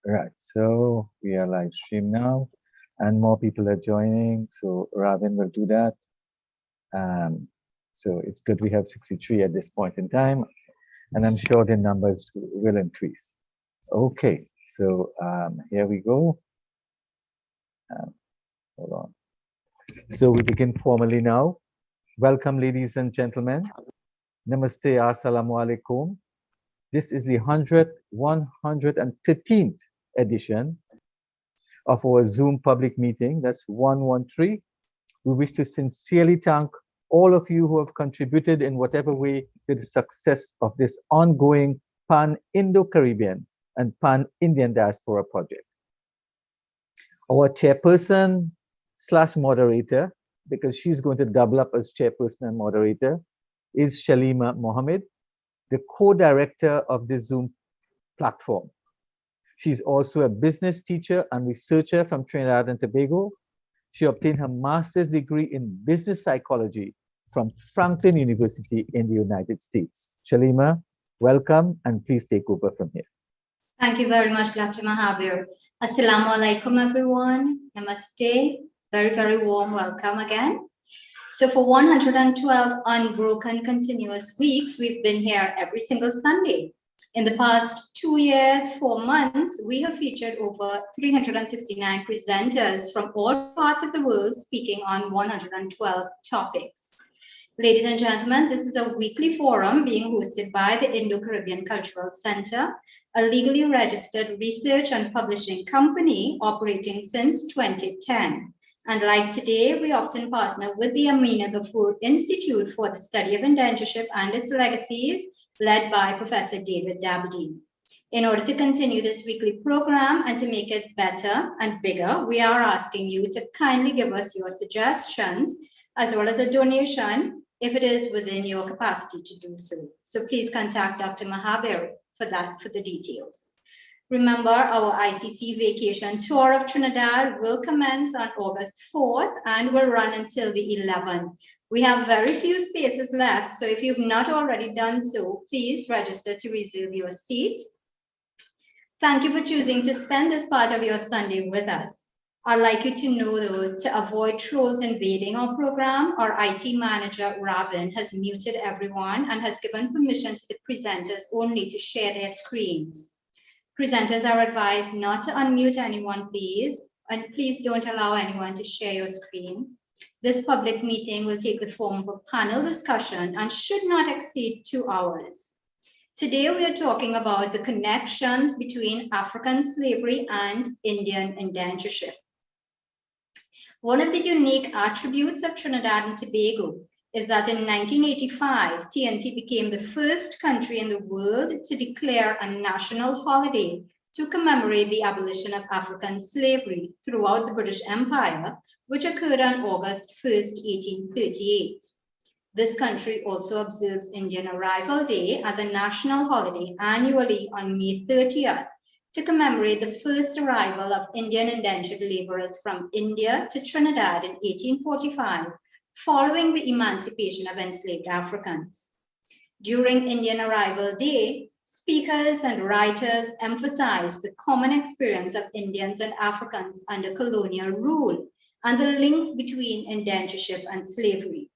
Right, so we are live stream now, and more people are joining. So Ravin will do that. So it's good we have 63 at this point in time, and I'm sure the numbers will increase. Okay, so here we go. Hold on. So we begin formally now. Welcome, ladies and gentlemen. Namaste, assalamu alaikum. This is the 113th edition of our Zoom public meeting. That's 113. We wish to sincerely thank all of you who have contributed in whatever way to the success of this ongoing Pan-Indo-Caribbean and Pan-Indian Diaspora project. Our chairperson / moderator, because she's going to double up as chairperson and moderator, is Shalima Mohammed, the co-director of the Zoom platform. She's also a business teacher and researcher from Trinidad and Tobago. She obtained her master's degree in business psychology from Franklin University in the United States. Shalima, welcome, and please take over from here. Thank you very much, Dr. Mahabir. Assalamu alaikum, everyone. Namaste. Very, very warm welcome again. So for 112 unbroken continuous weeks, we've been here every single Sunday. In the past 2 years, 4 months, we have featured over 369 presenters from all parts of the world speaking on 112 topics. Ladies and gentlemen, this is a weekly forum being hosted by the Indo-Caribbean Cultural Center, a legally registered research and publishing company operating since 2010. And like today, we often partner with the Amina Ghafoor Institute for the Study of Indentureship and its legacies, led by Professor David Dabadine. In order to continue this weekly program and to make it better and bigger, we are asking you to kindly give us your suggestions as well as a donation if it is within your capacity to do so. So please contact Dr. Mahabir for the details. Remember, our ICC vacation tour of Trinidad will commence on August 4th and will run until the 11th. We have very few spaces left, so if you've not already done so, please register to reserve your seat. Thank you for choosing to spend this part of your Sunday with us. I'd like you to know, though, to avoid trolls invading our program, our IT manager, RUBEN, has muted everyone and has given permission to the presenters only to share their screens. Presenters are advised not to unmute anyone, please, and please don't allow anyone to share your screen. This public meeting will take the form of a panel discussion and should not exceed 2 hours. Today, we are talking about the connections between African slavery and Indian indentureship. One of the unique attributes of Trinidad and Tobago is that in 1985, TNT became the first country in the world to declare a national holiday to commemorate the abolition of African slavery throughout the British Empire, which occurred on August 1st, 1838. This country also observes Indian Arrival Day as a national holiday annually on May 30th to commemorate the first arrival of Indian indentured laborers from India to Trinidad in 1845, following the emancipation of enslaved Africans. During Indian Arrival Day, speakers and writers emphasized the common experience of Indians and Africans under colonial rule and the links between indentureship and slavery.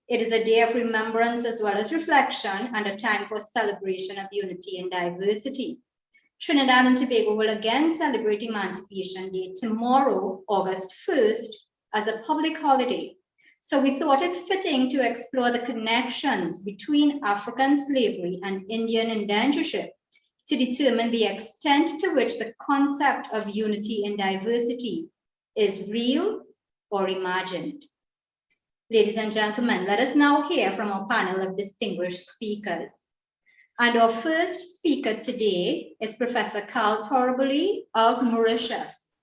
It is a day of remembrance as well as reflection and a time for celebration of unity and diversity. Trinidad and Tobago will again celebrate Emancipation Day tomorrow, August 1st, as a public holiday. So we thought it fitting to explore the connections between African slavery and Indian indentureship to determine the extent to which the concept of unity and diversity is real or imagined. Ladies and gentlemen, let us now hear from our panel of distinguished speakers. And our first speaker today is Professor KHAL TORABULLY of Mauritius.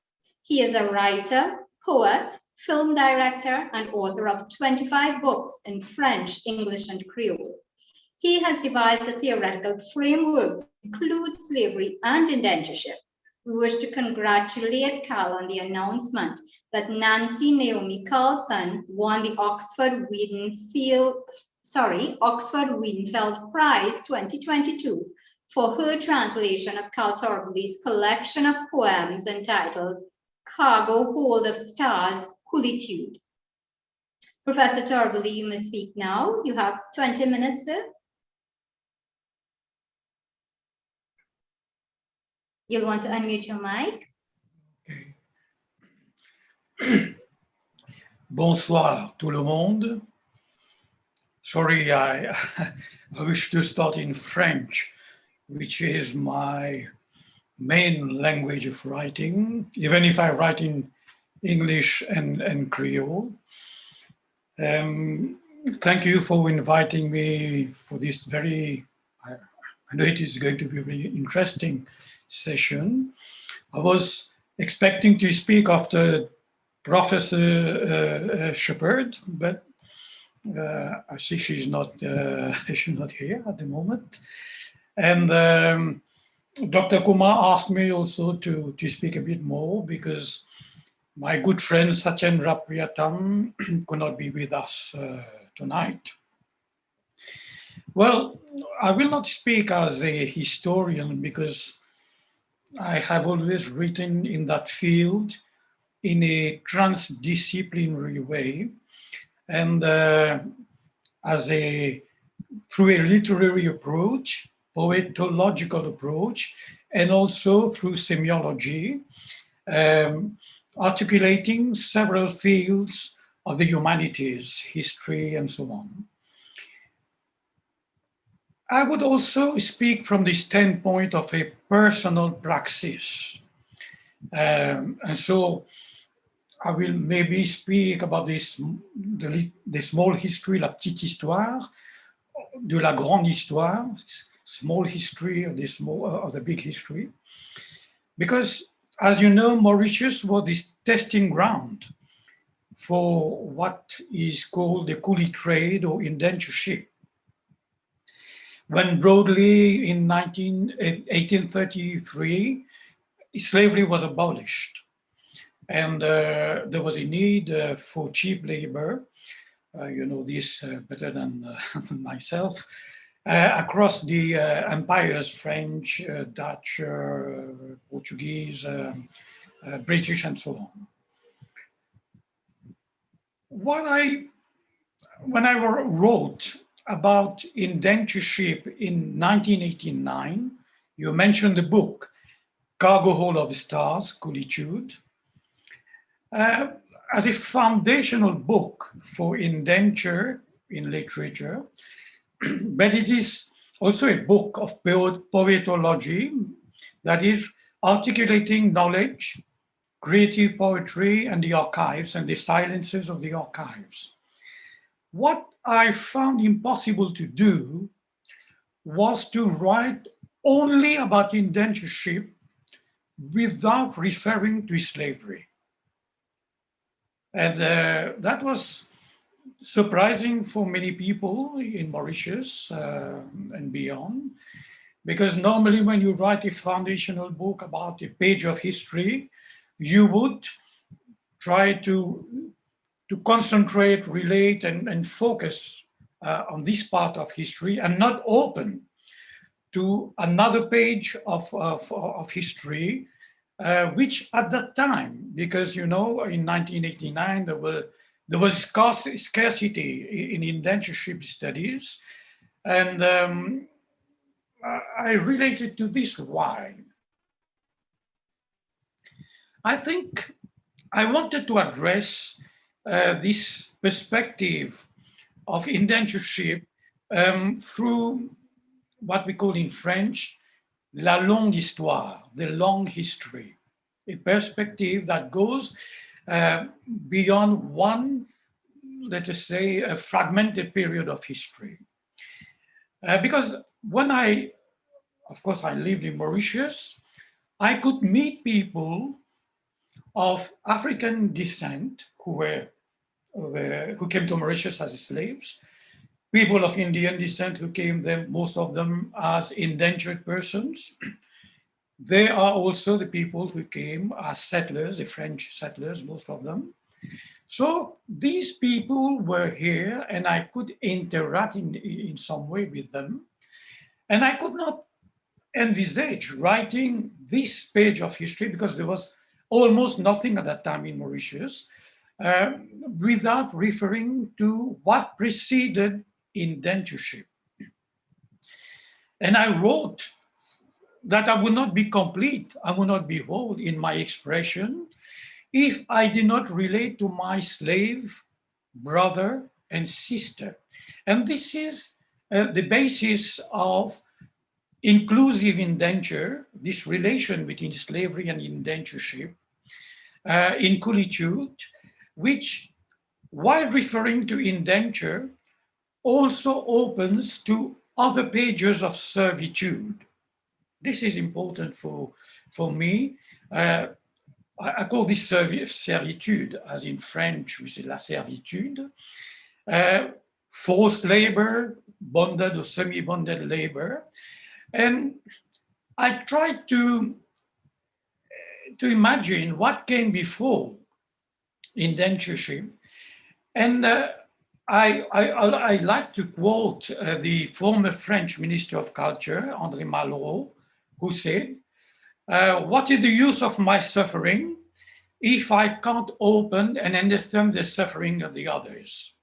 He is a writer, poet, film director, and author of 25 books in French, English, and Creole. He has devised a theoretical framework to include slavery and indentureship. We wish to congratulate KHAL on the announcement that Nancy Naomi Carlson won the Oxford Weidenfeld Prize 2022 for her translation of KHAL TORABULLY's collection of poems entitled Cargo Hold of Stars, Coolitude. Professor Torabully, you may speak now. You have 20 minutes, sir. You'll want to unmute your mic. Okay. Bonsoir tout le monde. Sorry, I wish to start in French, which is my main language of writing, even if I write in English and Creole. Thank you for inviting me for this very, I know it is going to be a very interesting session. I was expecting to speak after Professor Shepherd, but I see she's not here at the moment. And Dr. Kumar asked me also to speak a bit more because my good friend SATYENDRA could not be with us tonight. Well, I will not speak as a historian because I have always written in that field in a transdisciplinary way and through a literary approach, poetological approach, and also through semiology, articulating several fields of the humanities, history, and so on. I would also speak from the standpoint of a personal praxis. And so I will maybe speak about the small history, la petite histoire, de la grande histoire, small history of the big history. Because as you know, Mauritius was this testing ground for what is called the coolie trade or indentureship. When broadly in 1833, slavery was abolished. And there was a need for cheap labor, you know this better than myself, across the empires, French, Dutch, Portuguese, British, and so on. When I wrote about indentureship in 1989, you mentioned the book, Cargo Hold of Stars, Coolitude, as a foundational book for indenture in literature, but it is also a book of poetology that is articulating knowledge, creative poetry, and the archives and the silences of the archives. What I found impossible to do was to write only about indentureship without referring to slavery. And that was surprising for many people in Mauritius and beyond, because normally when you write a foundational book about a page of history, you would try to concentrate, relate, and focus on this part of history and not open to another page of history, which at that time, because you know, in 1989 there was scarcity in indentureship studies, and I related to this why. I think I wanted to address this perspective of indentureship through what we call in French, la longue histoire, the long history, a perspective that goes beyond one, let us say, a fragmented period of history. Because when of course, I lived in Mauritius, I could meet people of African descent who came to Mauritius as slaves, people of Indian descent who came there, most of them as indentured persons. They are also the people who came as settlers, the French settlers, most of them. So these people were here and I could interact in some way with them. And I could not envisage writing this page of history, because there was almost nothing at that time in Mauritius, without referring to what preceded indentureship. And I wrote that I would not be complete, I would not be whole in my expression if I did not relate to my slave, brother, and sister. And this is the basis of inclusive indenture, this relation between slavery and indentureship, inculitude, which, while referring to indenture, also opens to other pages of servitude. This is important for me. I call this servitude, as in French, which is la servitude, forced labor, bonded or semi-bonded labor. And I tried to imagine what came before indentureship. And I like to quote the former French Minister of Culture, André Malraux, who said, what is the use of my suffering if I can't open and understand the suffering of the others?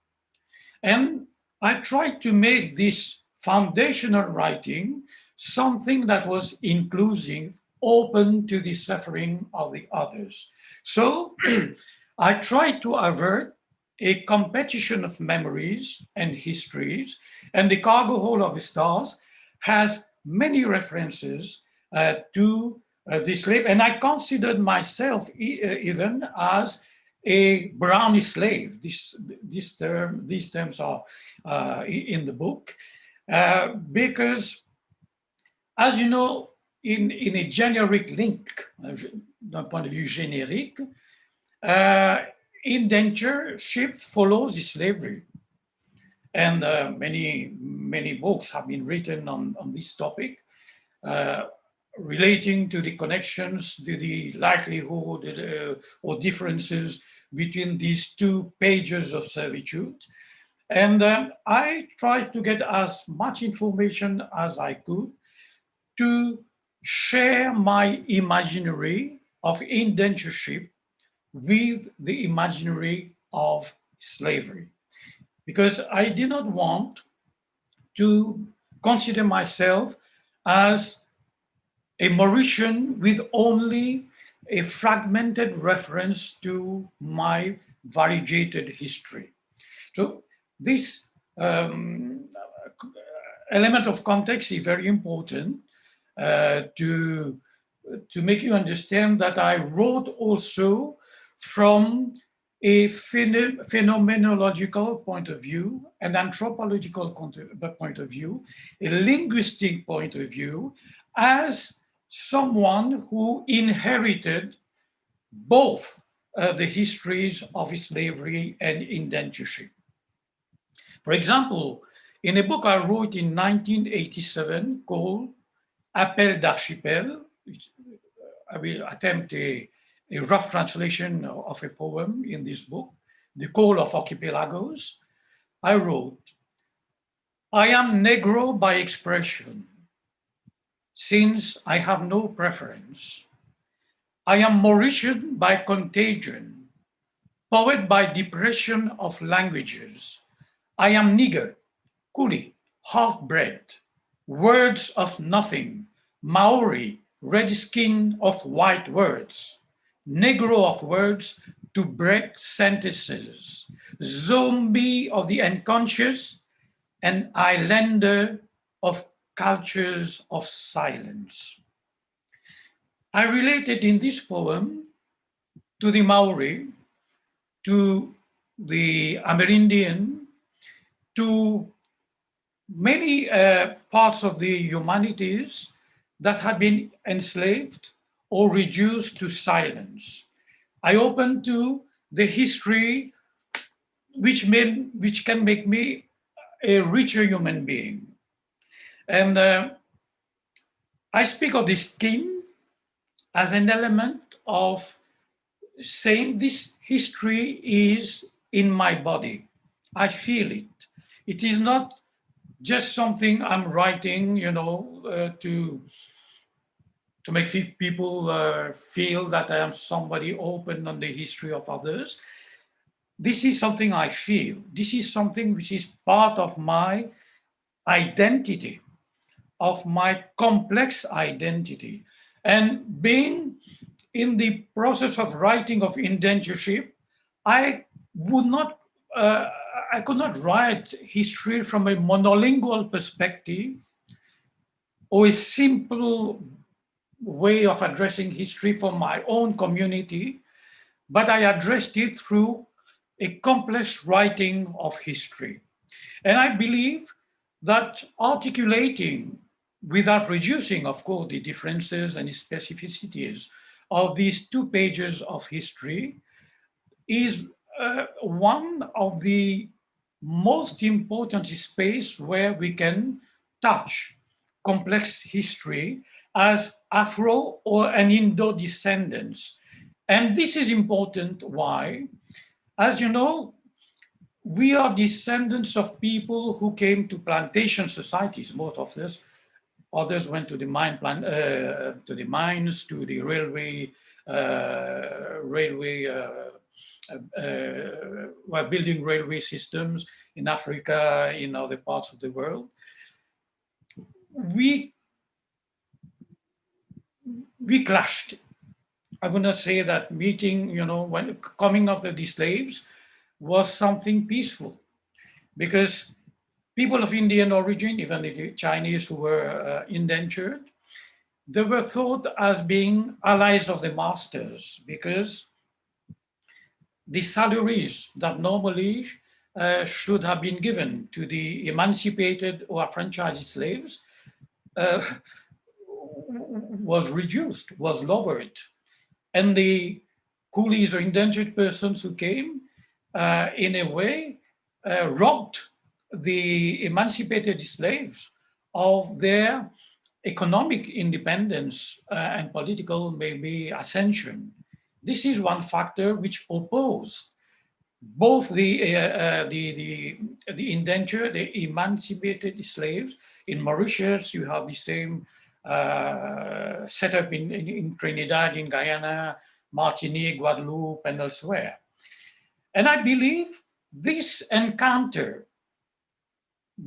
And I tried to make this foundational writing something that was inclusive, open to the suffering of the others. So I tried to avert a competition of memories and histories, and the Cargo Hold of the Stars has many references to this slave, and I considered myself even as a brownie slave. These terms are in the book, because, as you know, in a generic link, d'un point de vue générique, indentureship follows the slavery. And many books have been written on this topic, relating to the connections, to the likelihood or differences between these two pages of servitude. And I tried to get as much information as I could to share my imaginary of indentureship with the imaginary of slavery, because I did not want to consider myself as a Mauritian with only a fragmented reference to my variegated history. So this element of context is very important to make you understand that I wrote also from a phenomenological point of view, an anthropological point of view, a linguistic point of view, as someone who inherited both the histories of slavery and indentureship. For example, in a book I wrote in 1987 called Appel d'Archipel, I will attempt a rough translation of a poem in this book, The Call of Archipelagos, I wrote, I am Negro by expression, since I have no preference. I am Mauritian by contagion, poet by depression of languages. I am nigger, coolie, half-bred, words of nothing, Maori, red skin of white words, Negro of words to break sentences, zombie of the unconscious, and islander of cultures of silence. I related in this poem to the Maori, to the Amerindian, to many parts of the humanities that had been enslaved or reduced to silence. I opened to the history which can make me a richer human being. And I speak of the skin as an element of saying this history is in my body. I feel it. It is not just something I'm writing, to to make people feel that I am somebody open on the history of others. This is something I feel. This is something which is part of my identity, of my complex identity. And being in the process of writing of Indentureship, I could not write history from a monolingual perspective or a simple way of addressing history for my own community, but I addressed it through a complex writing of history. And I believe that articulating, without reducing, of course, the differences and the specificities of these 2 pages of history, is one of the most important space where we can touch complex history as Afro or an Indo descendants. And this is important. Why? As you know, we are descendants of people who came to plantation societies. Most of us, others went to the mines, to the railway, were building railway systems in Africa, in other parts of the world. We clashed. I would not say that meeting, when coming after the slaves was something peaceful, because people of Indian origin, even the Chinese who were indentured, they were thought as being allies of the masters, because the salaries that normally should have been given to the emancipated or affranchised slaves was reduced, was lowered. And the coolies or indentured persons who came, in a way, robbed the emancipated slaves of their economic independence and political, maybe, ascension. This is one factor which opposed both the indentured, the emancipated slaves. In Mauritius, you have the same setup in Trinidad, in Guyana, Martinique, Guadeloupe, and elsewhere. And I believe this encounter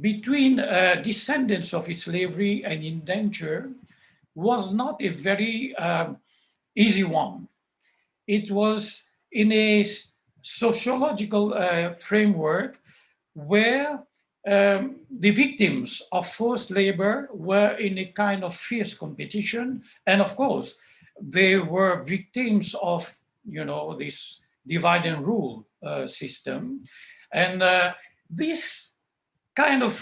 between descendants of slavery and indenture was not a very easy one. It was in a sociological framework where the victims of forced labor were in a kind of fierce competition. And of course, they were victims of, this divide and rule system. And this kind of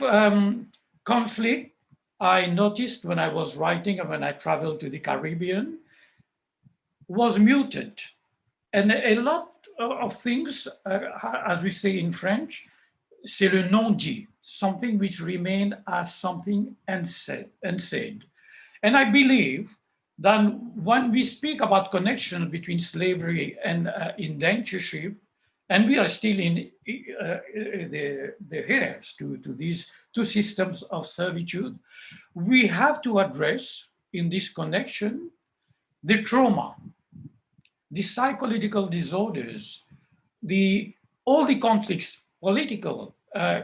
conflict I noticed when I was writing and when I traveled to the Caribbean was muted. And a lot of things, as we say in French, c'est le non-dit, something which remained as something unsaid. And I believe that when we speak about connection between slavery and indentureship, and we are still in the heirs to these 2 systems of servitude, we have to address in this connection the trauma, the psychological disorders, all the conflicts, political,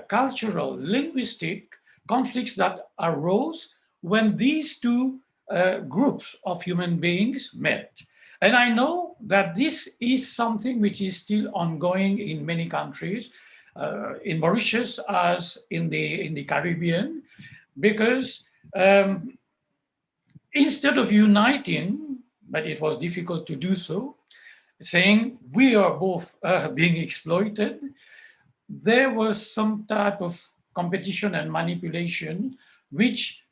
cultural, linguistic conflicts that arose when these 2 groups of human beings met. And I know that this is something which is still ongoing in many countries, in Mauritius as in the Caribbean, because instead of uniting, but it was difficult to do so, saying we are both being exploited, there was some type of competition and manipulation, which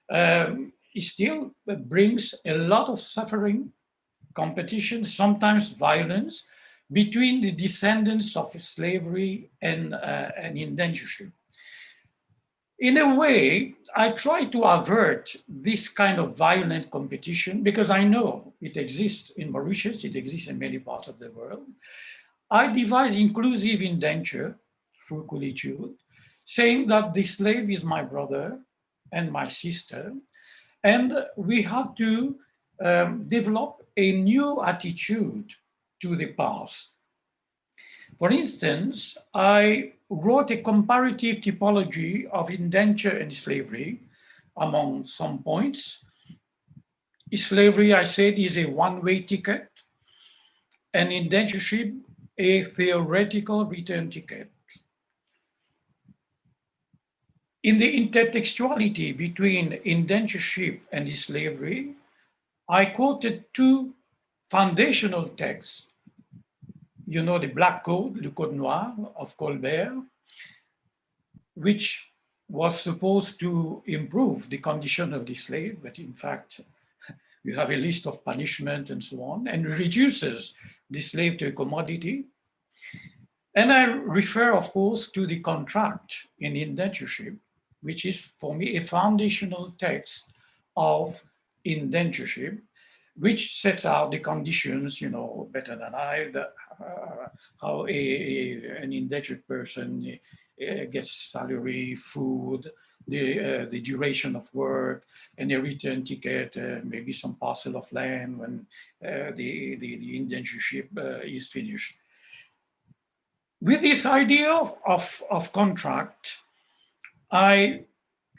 still brings a lot of suffering, competition, sometimes violence, between the descendants of slavery and indentureship. In a way, I try to avert this kind of violent competition because I know it exists in Mauritius, it exists in many parts of the world. I devised inclusive indenture through coolitude, saying that the slave is my brother and my sister, and we have to develop a new attitude to the past. For instance, I wrote a comparative typology of indenture and slavery among some points. Slavery, I said, is a one-way ticket, and indentureship a theoretical return ticket. In the intertextuality between indentureship and slavery, I quoted two foundational texts. You know, the Black Code, Le Code Noir of Colbert, which was supposed to improve the condition of the slave, but in fact, you have a list of punishment and so on, and reduces the slave to a commodity. And I refer, of course, to the contract in indentureship, which is for me a foundational text of indentureship, which sets out the conditions, you know, better than I, how an indentured person gets salary, food, the duration of work, and a return ticket, maybe some parcel of land when the indentureship is finished. With this idea of contract, in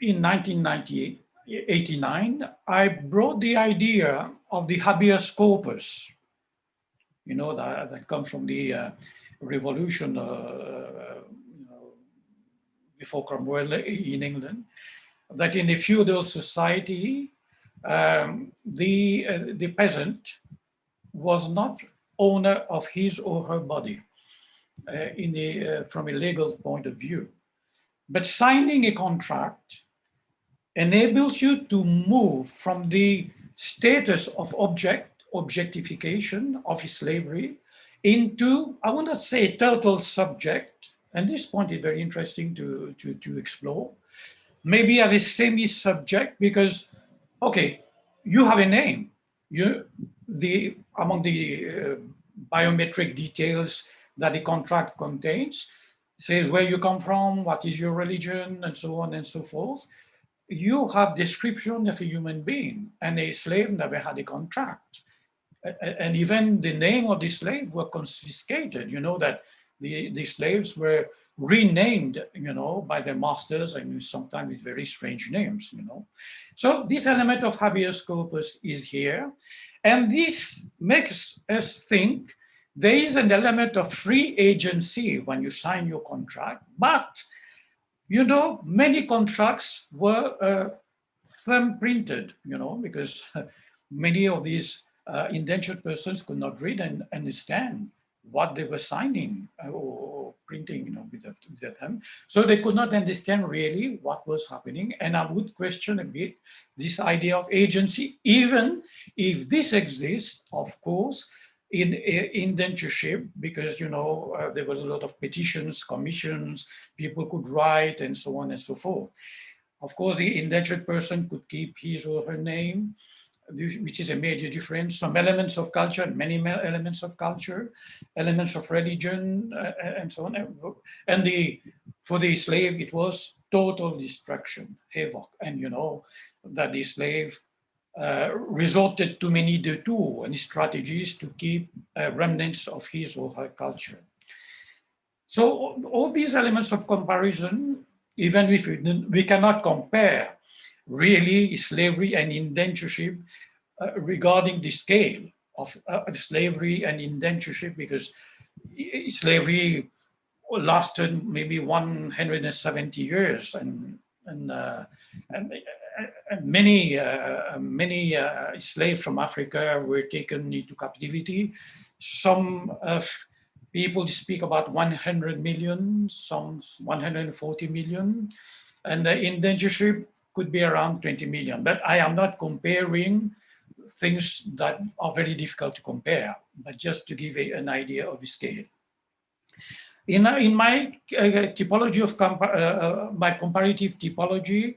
1989, I brought the idea of the habeas corpus, you know, that comes from the revolution before Cromwell in England, that in the feudal society, the peasant was not owner of his or her body from a legal point of view. But signing a contract enables you to move from the status of objectification of slavery into, I want to say, total subject. And this point is very interesting to explore. Maybe as a semi-subject, because, okay, you have a name. Among the biometric details that the contract contains, say where you come from, what is your religion, and so on and so forth. You have description of a human being, and a slave never had a contract. And even the name of the slave were confiscated. You know that the slaves were renamed, you know, by their masters, and sometimes with very strange names, you know. So this element of habeas corpus is here. And this makes us think there is an element of free agency when you sign your contract, but, you know, many contracts were thumb printed, you know, because many of these indentured persons could not read and understand what they were signing or printing, you know, with their thumb. So they could not understand really what was happening. And I would question a bit this idea of agency, even if this exists, of course, in indentureship, because, you know, there was a lot of petitions, commissions, people could write, and so on and so forth. Of course, the indentured person could keep his or her name, which is a major difference. Some elements of culture, many elements of culture, elements of religion, and so on. And for the slave, it was total destruction, havoc. And you know that the slave resorted to many detours and strategies to keep remnants of his or her culture. So all these elements of comparison, even if we cannot compare really slavery and indentureship regarding the scale of slavery and indentureship, because slavery lasted maybe 170 years, and many slaves from Africa were taken into captivity. Some people speak about 100 million, some 140 million, and the indentureship could be around 20 million. But I am not comparing things that are very difficult to compare, but just to give an idea of the scale. In my typology of my comparative typology,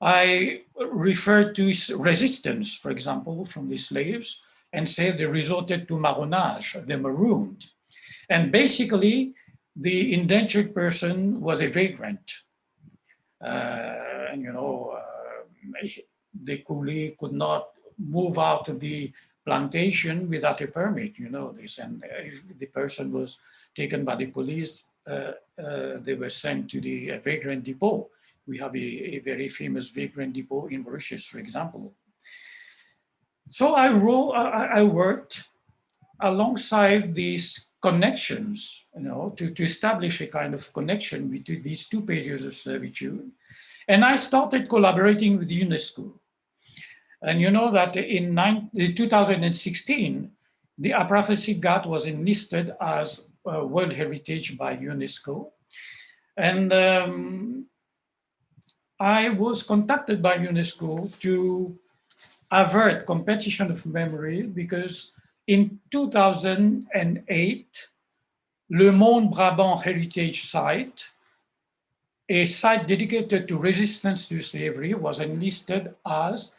I refer to resistance, for example, from the slaves, and say they resorted to marronage, they marooned. And basically, the indentured person was a vagrant. And you know, the coolie could not move out of the plantation without a permit, you know this. And if the person was taken by the police, they were sent to the vagrant depot. We have a very famous vagrant depot in Mauritius, for example. So I worked alongside these connections, you know, to establish a kind of connection between these two pages of servitude. And I started collaborating with UNESCO. And you know that in 2016, the Aapravasi Ghat was enlisted as World Heritage by UNESCO. And I was contacted by UNESCO to avert competition of memory because in 2008, Le Monde Brabant Heritage Site, a site dedicated to resistance to slavery, was enlisted as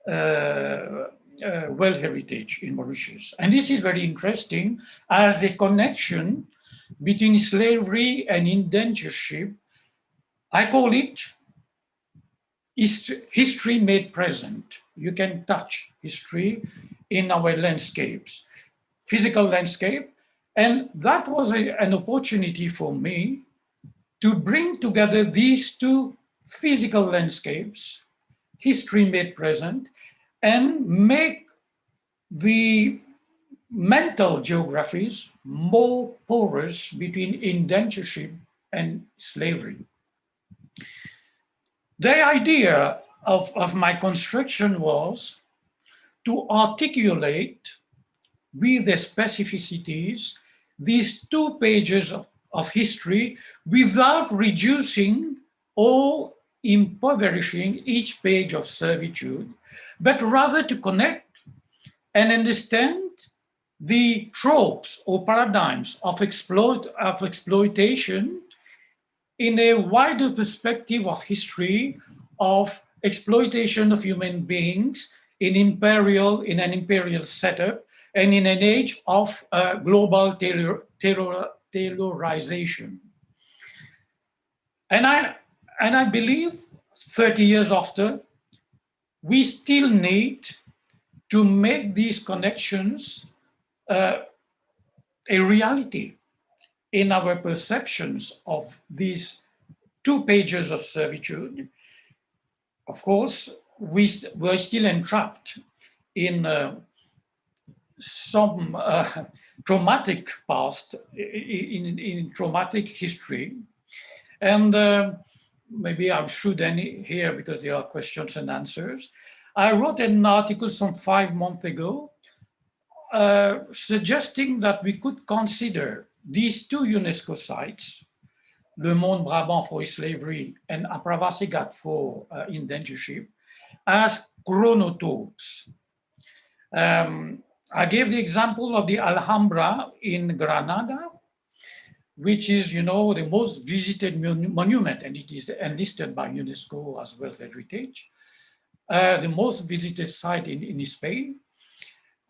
World Heritage in Mauritius. And this is very interesting as a connection between slavery and indentureship. I call it history made present. You can touch history in our landscapes, physical landscape. And that was an opportunity for me to bring together these two physical landscapes, history made present, and make the mental geographies more porous between indentureship and slavery. The idea of my construction was to articulate with the specificities these two pages of history without reducing or impoverishing each page of servitude, but rather to connect and understand the tropes or paradigms of exploitation in a wider perspective of history, of exploitation of human beings in an imperial setup, and in an age of global terrorization. And I believe 30 years after, we still need to make these connections a reality in our perceptions of these two pages of servitude. Of course, we're still entrapped in some traumatic past, in traumatic history. And maybe I should end here because there are questions and answers. I wrote an article some 5 months ago suggesting that we could consider these two UNESCO sites, Le Monde Brabant for slavery and Aapravasi Ghat for indentureship, as chronotopes. I gave the example of the Alhambra in Granada, which is, you know, the most visited monument, and it is enlisted by UNESCO as World Heritage, the most visited site in Spain.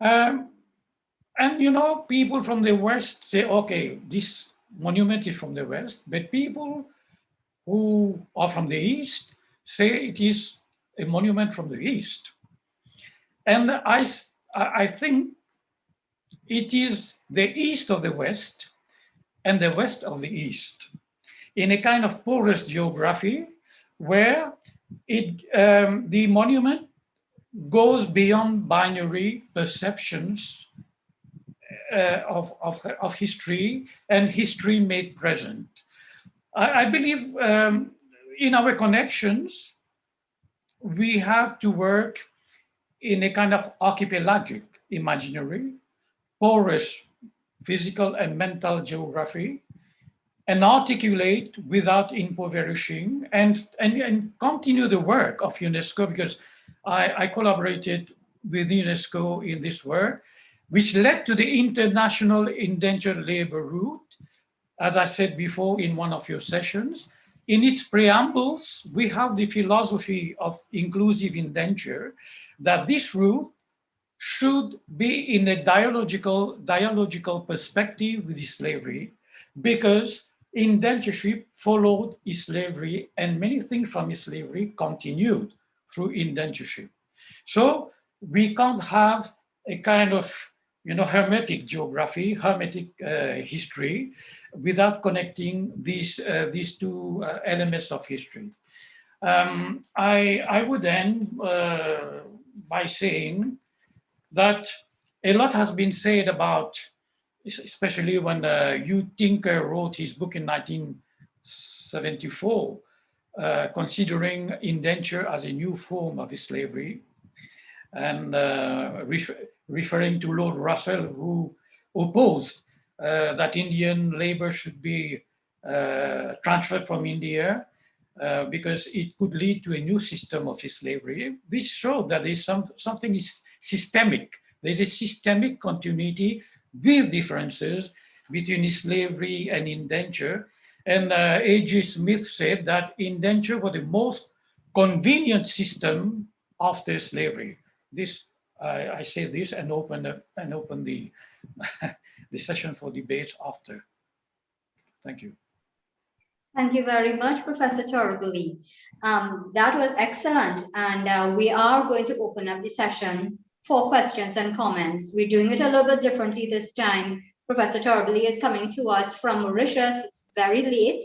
And, you know, people from the West say, okay, this monument is from the West, but people who are from the East say it is a monument from the East. And I think it is the East of the West and the West of the East in a kind of porous geography where the monument goes beyond binary perceptions of history and history made present. I believe in our connections, we have to work in a kind of archipelagic imaginary, porous physical and mental geography, and articulate without impoverishing and continue the work of UNESCO, because I collaborated with UNESCO in this work, which led to the international indentured labor route, as I said before in one of your sessions. In its preambles, we have the philosophy of inclusive indenture, that this route should be in a dialogical perspective with slavery, because indentureship followed slavery and many things from slavery continued through indentureship. So we can't have a kind of, hermetic geography, hermetic history, without connecting these two elements of history. I would end by saying that a lot has been said about, especially when Hugh Tinker wrote his book in 1974, considering indenture as a new form of slavery, and referring to Lord Russell, who opposed that Indian labor should be transferred from India because it could lead to a new system of slavery. This shows that there's something is systemic. There's a systemic continuity with differences between slavery and indenture. And A.J. Smith said that indenture was the most convenient system after slavery. This, I say this and open the the session for debates after. Thank you. Thank you very much, Professor Torabully. That was excellent, and we are going to open up the session for questions and comments. We're doing it a little bit differently this time. Professor Torabully is coming to us from Mauritius. It's very late,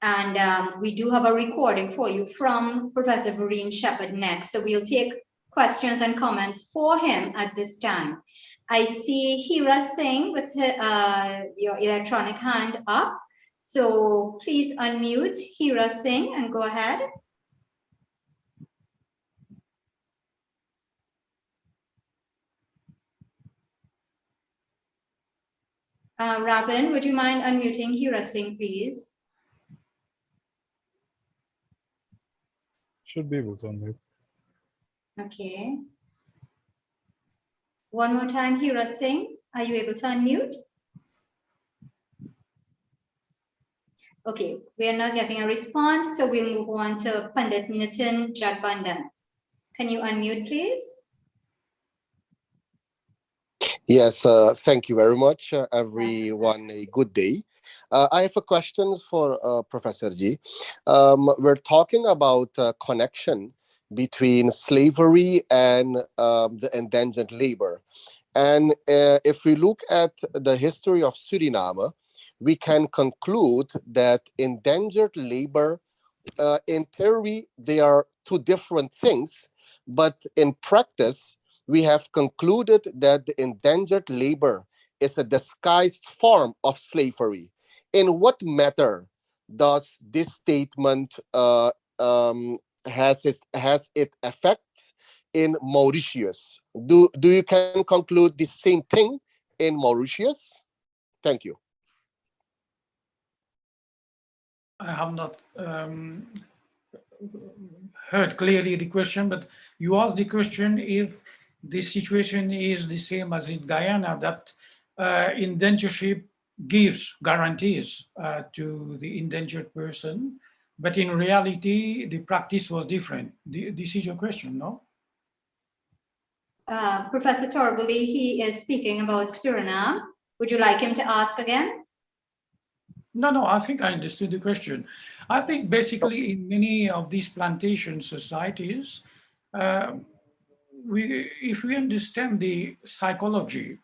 and we do have a recording for you from Professor Verene Shepherd next. So we'll take questions and comments for him at this time. I see Hira Singh with your electronic hand up. So please unmute Hira Singh and go ahead. Robin, would you mind unmuting Hira Singh, please? Should be able to unmute. Okay. One more time, Hira Singh, are you able to unmute? Okay, we are not getting a response, so we'll move on to Pandit Nitin Jagbandan. Can you unmute, please? Yes, thank you very much, everyone. A good day. I have a question for Professor G. We're talking about connection between slavery and the indentured labor. And if we look at the history of Suriname, we can conclude that indentured labor, in theory, they are two different things, but in practice, we have concluded that the indentured labor is a disguised form of slavery. In what matter does this statement has it effects in Mauritius? Do you can conclude the same thing in Mauritius? Thank you. I have not heard clearly the question, but you asked the question if the situation is the same as in Guyana, that indentureship gives guarantees to the indentured person, but in reality, the practice was different. This is your question, no? Professor Torabully, he is speaking about Suriname. Would you like him to ask again? No, I think I understood the question. I think basically in many of these plantation societies, if we understand the psychology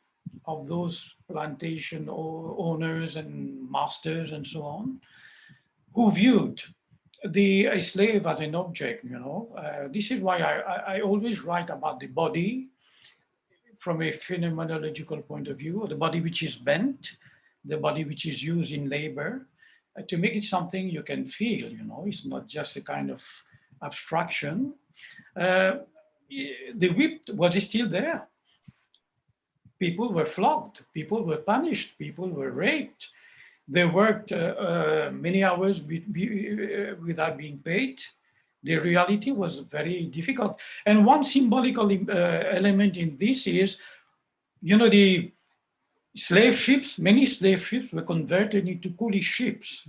of those plantation owners and masters and so on, who viewed a slave as an object, this is why I always write about the body from a phenomenological point of view, the body which is bent, the body which is used in labor, to make it something you can feel, it's not just a kind of abstraction. The whip was still there. People were flogged, people were punished, people were raped. They worked many hours without being paid. The reality was very difficult. And one symbolical element in this is, the slave ships, many slave ships were converted into coolie ships,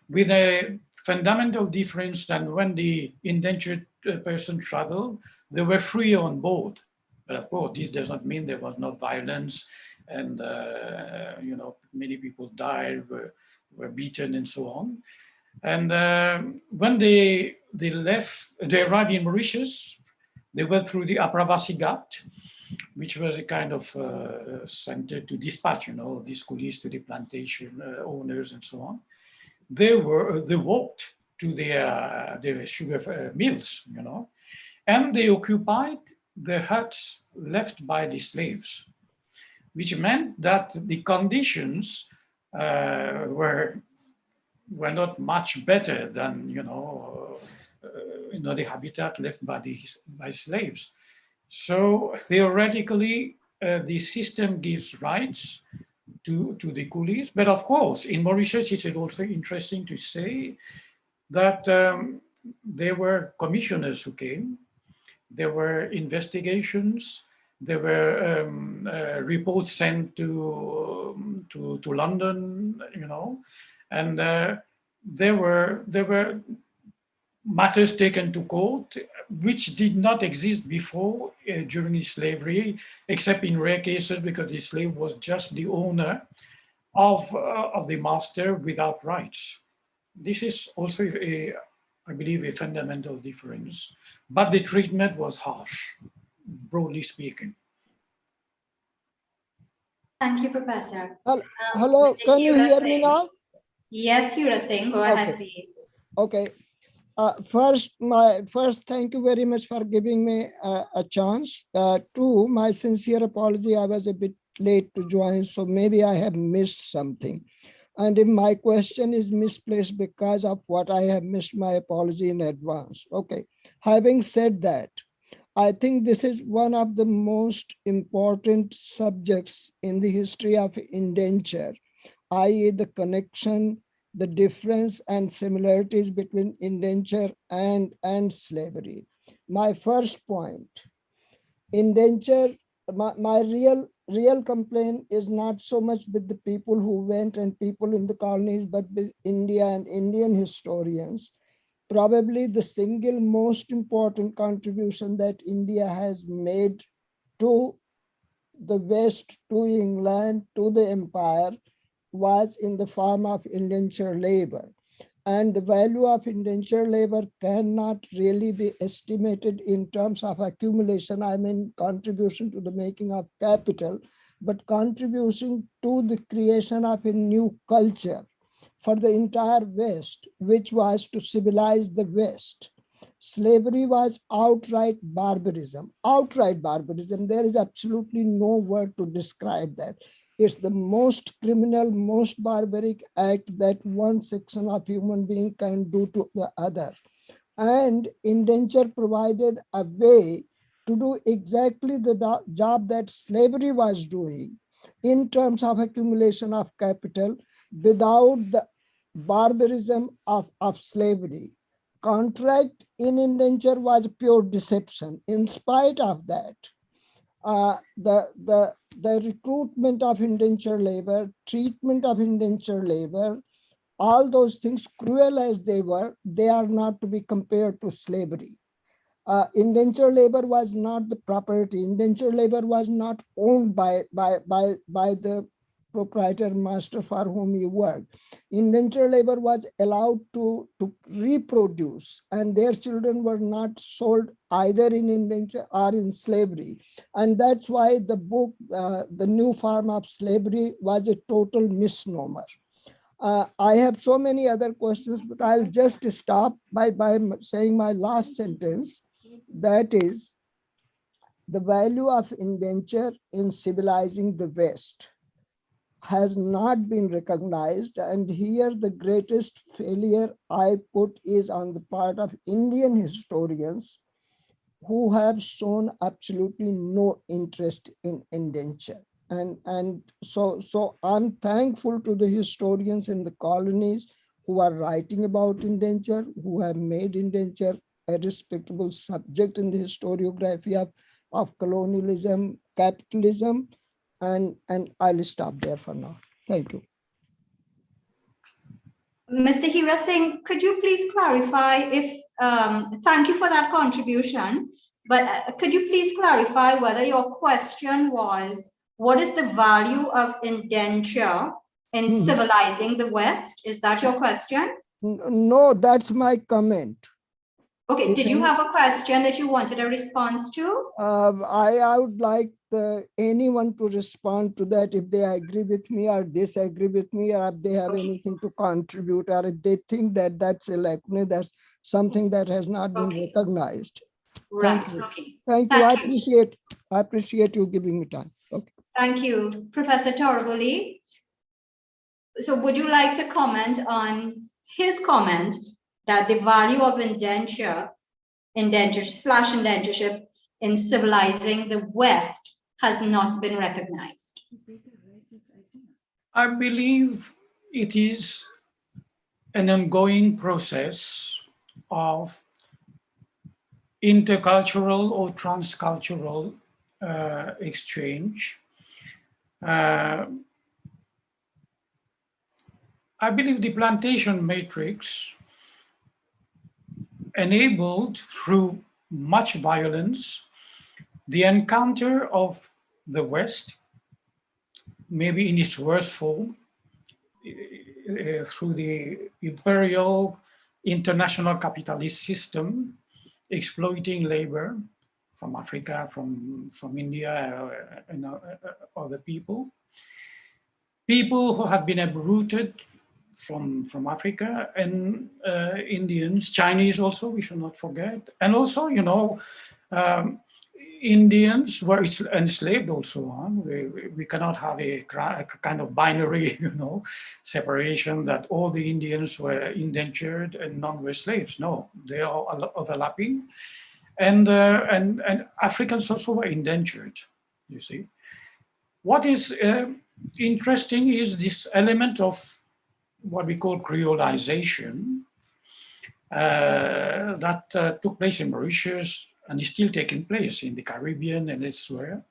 with a fundamental difference than when the indentured person traveled, they were free on board. But of course, this does not mean there was not violence and, many people died, were beaten and so on. And when they arrived in Mauritius, They went through the Aapravasi Ghat, which was a kind of center to dispatch, these coolies to the plantation owners and so on. They walked to their sugar mills, and they occupied the huts left by the slaves, which meant that the conditions were not much better than the habitat left by slaves. So theoretically, the system gives rights to the coolies, but of course, in Mauritius, it is also interesting to say that there were commissioners who came, there were investigations, there were reports sent to London, and there were matters taken to court, which did not exist before during slavery, except in rare cases because the slave was just the owner of the master without rights. This is also, I believe, a fundamental difference, but the treatment was harsh, broadly speaking. Thank you, Professor. Hello, can you hear me now? Yes, Hira Singh, go ahead, please. Okay. First, thank you very much for giving me a chance. Two, my sincere apology, I was a bit late to join, so maybe I have missed something. And if my question is misplaced because of what I have missed, my apology in advance. Okay, having said that, I think this is one of the most important subjects in the history of indenture, i.e. the connection, the difference and similarities between indenture and slavery. My first point, indenture, my real complaint is not so much with the people who went and people in the colonies, but with India and Indian historians. Probably the single most important contribution that India has made to the West, to England, to the empire, was in the form of indenture labor. And the value of indenture labor cannot really be estimated in terms of accumulation, I mean contribution to the making of capital, but contribution to the creation of a new culture for the entire West, which was to civilize the West. Slavery was outright barbarism. Outright barbarism. There is absolutely no word to describe that. It's the most criminal, most barbaric act that one section of human being can do to the other. And indenture provided a way to do exactly the job that slavery was doing in terms of accumulation of capital without the barbarism of slavery. Contract in indenture was pure deception. In spite of that, the recruitment of indenture labor, treatment of indenture labor, all those things, cruel as they were, they are not to be compared to slavery. Indenture labor was not the property. Indenture labor was not owned by the proprietor master for whom he worked. Indenture labor was allowed to reproduce, and their children were not sold either in indenture or in slavery. And that's why the book, The New Form of Slavery, was a total misnomer. I have so many other questions, but I'll just stop by saying my last sentence. That is, the value of indenture in civilizing the West has not been recognized. And here the greatest failure I put is on the part of Indian historians, who have shown absolutely no interest in indenture. And so I'm thankful to the historians in the colonies who are writing about indenture, who have made indenture a respectable subject in the historiography of colonialism, capitalism, and I'll stop there for now. Thank you. Mr. Hira Singh, could you please clarify if, thank you for that contribution, but could you please clarify whether your question was, what is the value of indenture in civilizing the West? Is that your question? No, that's my comment. Okay, did you have a question that you wanted a response to? I would like anyone to respond to that if they agree with me or disagree with me, or if they have anything to contribute, or if they think that that's a lacuna, that's something that has not been recognized. Right. Thank you. Okay. Thank you. I appreciate you giving me time. Okay. Thank you, Professor Torabully. So would you like to comment on his comment that the value of indentureship in civilizing the West has not been recognized? I believe it is an ongoing process of intercultural or transcultural exchange. I believe the plantation matrix enabled through much violence the encounter of the West, maybe in its worst form, through the imperial international capitalist system, exploiting labor from Africa, from India, and other people. People who have been uprooted from Africa, and Indians, Chinese also, we should not forget. And also, you know, Indians were enslaved also. Huh? We cannot have a kind of binary, you know, separation that all the Indians were indentured and none were slaves. No, they are overlapping. And Africans also were indentured, you see. What is interesting is this element of what we call creolization that took place in Mauritius and is still taking place in the Caribbean and elsewhere.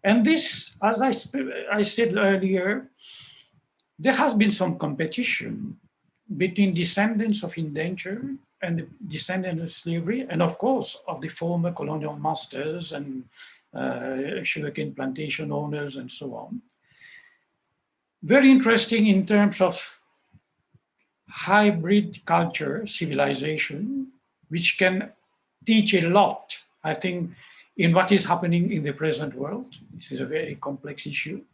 And this, as I said earlier, there has been some competition between descendants of indentured and the descendants of slavery, and of course of the former colonial masters and sugarcane plantation owners and so on. Very interesting in terms of hybrid culture, civilization, which can teach a lot, I think, in what is happening in the present world. This is a very complex issue.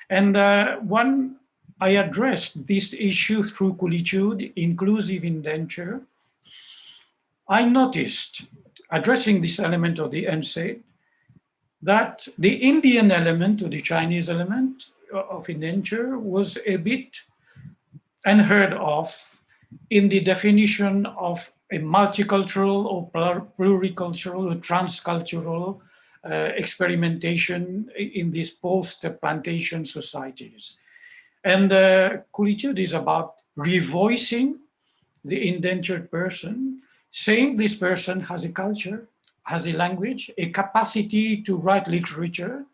And I addressed this issue through Coolitude, inclusive indenture. I noticed, addressing this element of the MSAID, that the Indian element or the Chinese element of indenture was a bit unheard of in the definition of a multicultural or pluricultural or transcultural experimentation in these post-plantation societies. And Coolitude is about revoicing the indentured person, saying this person has a culture, has a language, a capacity to write literature,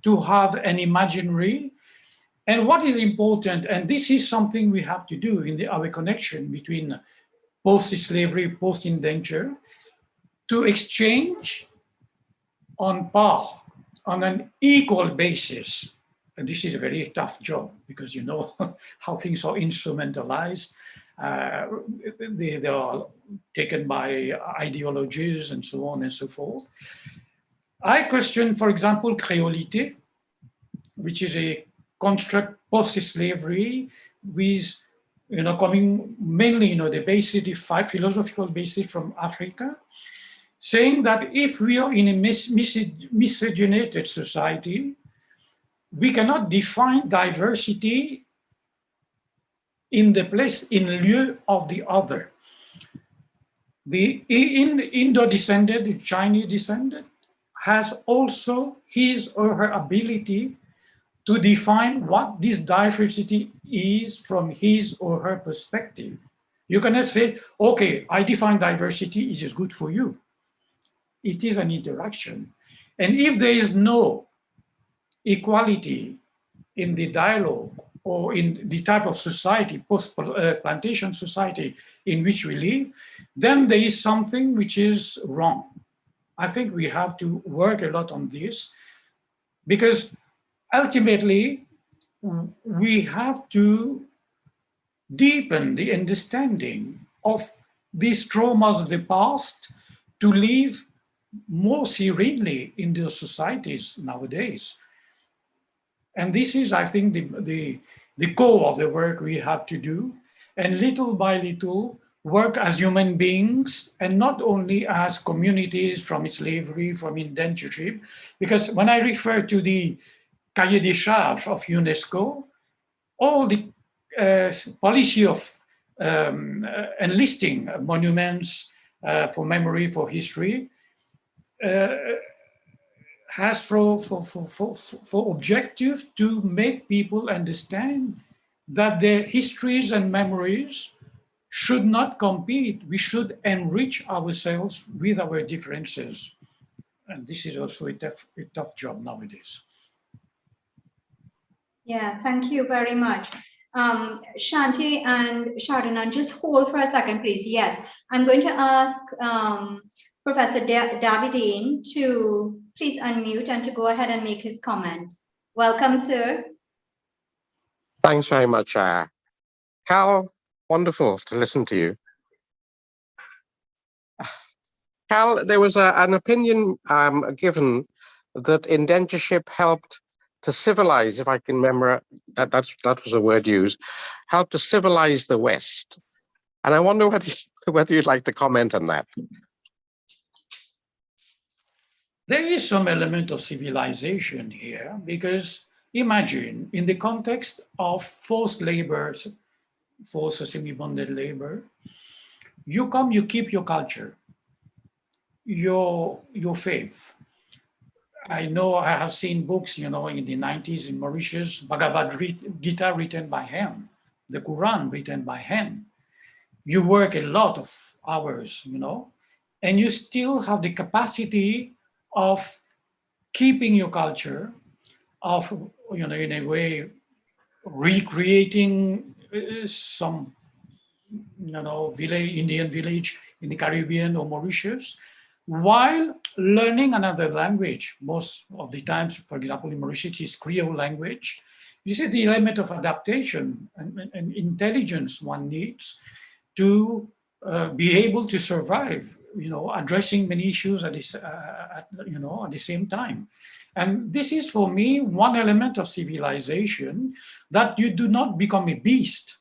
to have an imaginary. And what is important, and this is something we have to do in our connection between post-slavery, post-indenture, to exchange on par, on an equal basis. And this is a very tough job because you know how things are instrumentalized. They are taken by ideologies and so on and so forth. I question, for example, Creolité, which is a construct post-slavery with, you know, coming mainly, you know, the basis, the philosophical basis from Africa, saying that if we are in a miscegenated society, we cannot define diversity in the place, in lieu of the other. The Indo-descended, the Chinese descended, has also his or her ability to define what this diversity is from his or her perspective. You cannot say, okay, I define diversity, it is good for you. It is an interaction. And if there is no equality in the dialogue or in the type of society, post-plantation society in which we live, then there is something which is wrong. I think we have to work a lot on this because ultimately we have to deepen the understanding of these traumas of the past to live more serenely in their societies nowadays. And this is, I think, the core of the work we have to do. And little by little, work as human beings and not only as communities from slavery, from indentureship. Because when I refer to the Cahier des Charges of UNESCO, all the policy of enlisting monuments for memory, for history, has for objective to make people understand that their histories and memories should not compete. We should enrich ourselves with our differences. And this is also a tough job nowadays. Yeah, thank you very much. Shanti and Shardana, just hold for a second, please. Yes, I'm going to ask Professor Davidine to please unmute and to go ahead and make his comment. Welcome, sir. Thanks very much, Cal. Wonderful to listen to you. Cal, there was an opinion given that indentureship helped to civilize, if I can remember, that was a word used, helped to civilize the West. And I wonder whether you'd like to comment on that. There is some element of civilization here, because imagine in the context of forced labor, forced semi-bonded labor, you come, you keep your culture, your faith. I know I have seen books, in the 90s in Mauritius, Bhagavad Gita written by hand, the Quran written by hand. You work a lot of hours, and you still have the capacity of keeping your culture, of, in a way, recreating some, Indian village in the Caribbean or Mauritius, while learning another language. Most of the times, for example, in Mauritius, is Creole language. You see the element of adaptation and intelligence one needs to be able to survive, addressing many issues at the same time. And this is, for me, one element of civilization, that you do not become a beast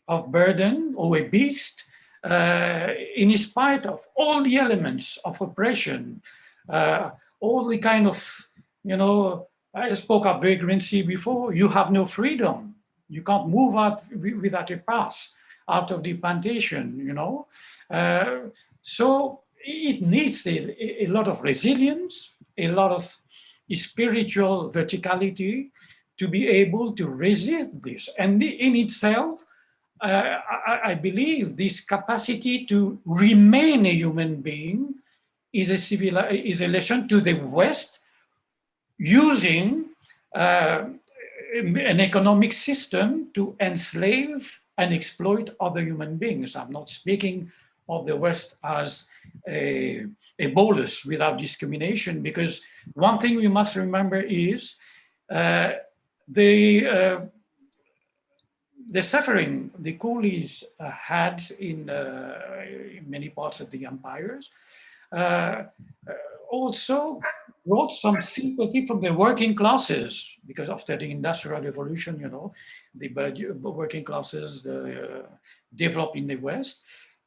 of burden or a beast in spite of all the elements of oppression, all the kind of, I spoke of vagrancy before, you have no freedom. You can't move out without a pass out of the plantation, so it needs a lot of resilience, a lot of spiritual verticality to be able to resist this. And in itself, I believe this capacity to remain a human being is a lesson to the West, using an economic system to enslave and exploit other human beings. I'm not speaking of the West as a bolus without discrimination, because one thing we must remember is the suffering the coolies had in many parts of the empires also brought some sympathy from the working classes, because after the Industrial Revolution, the working classes developed in the West,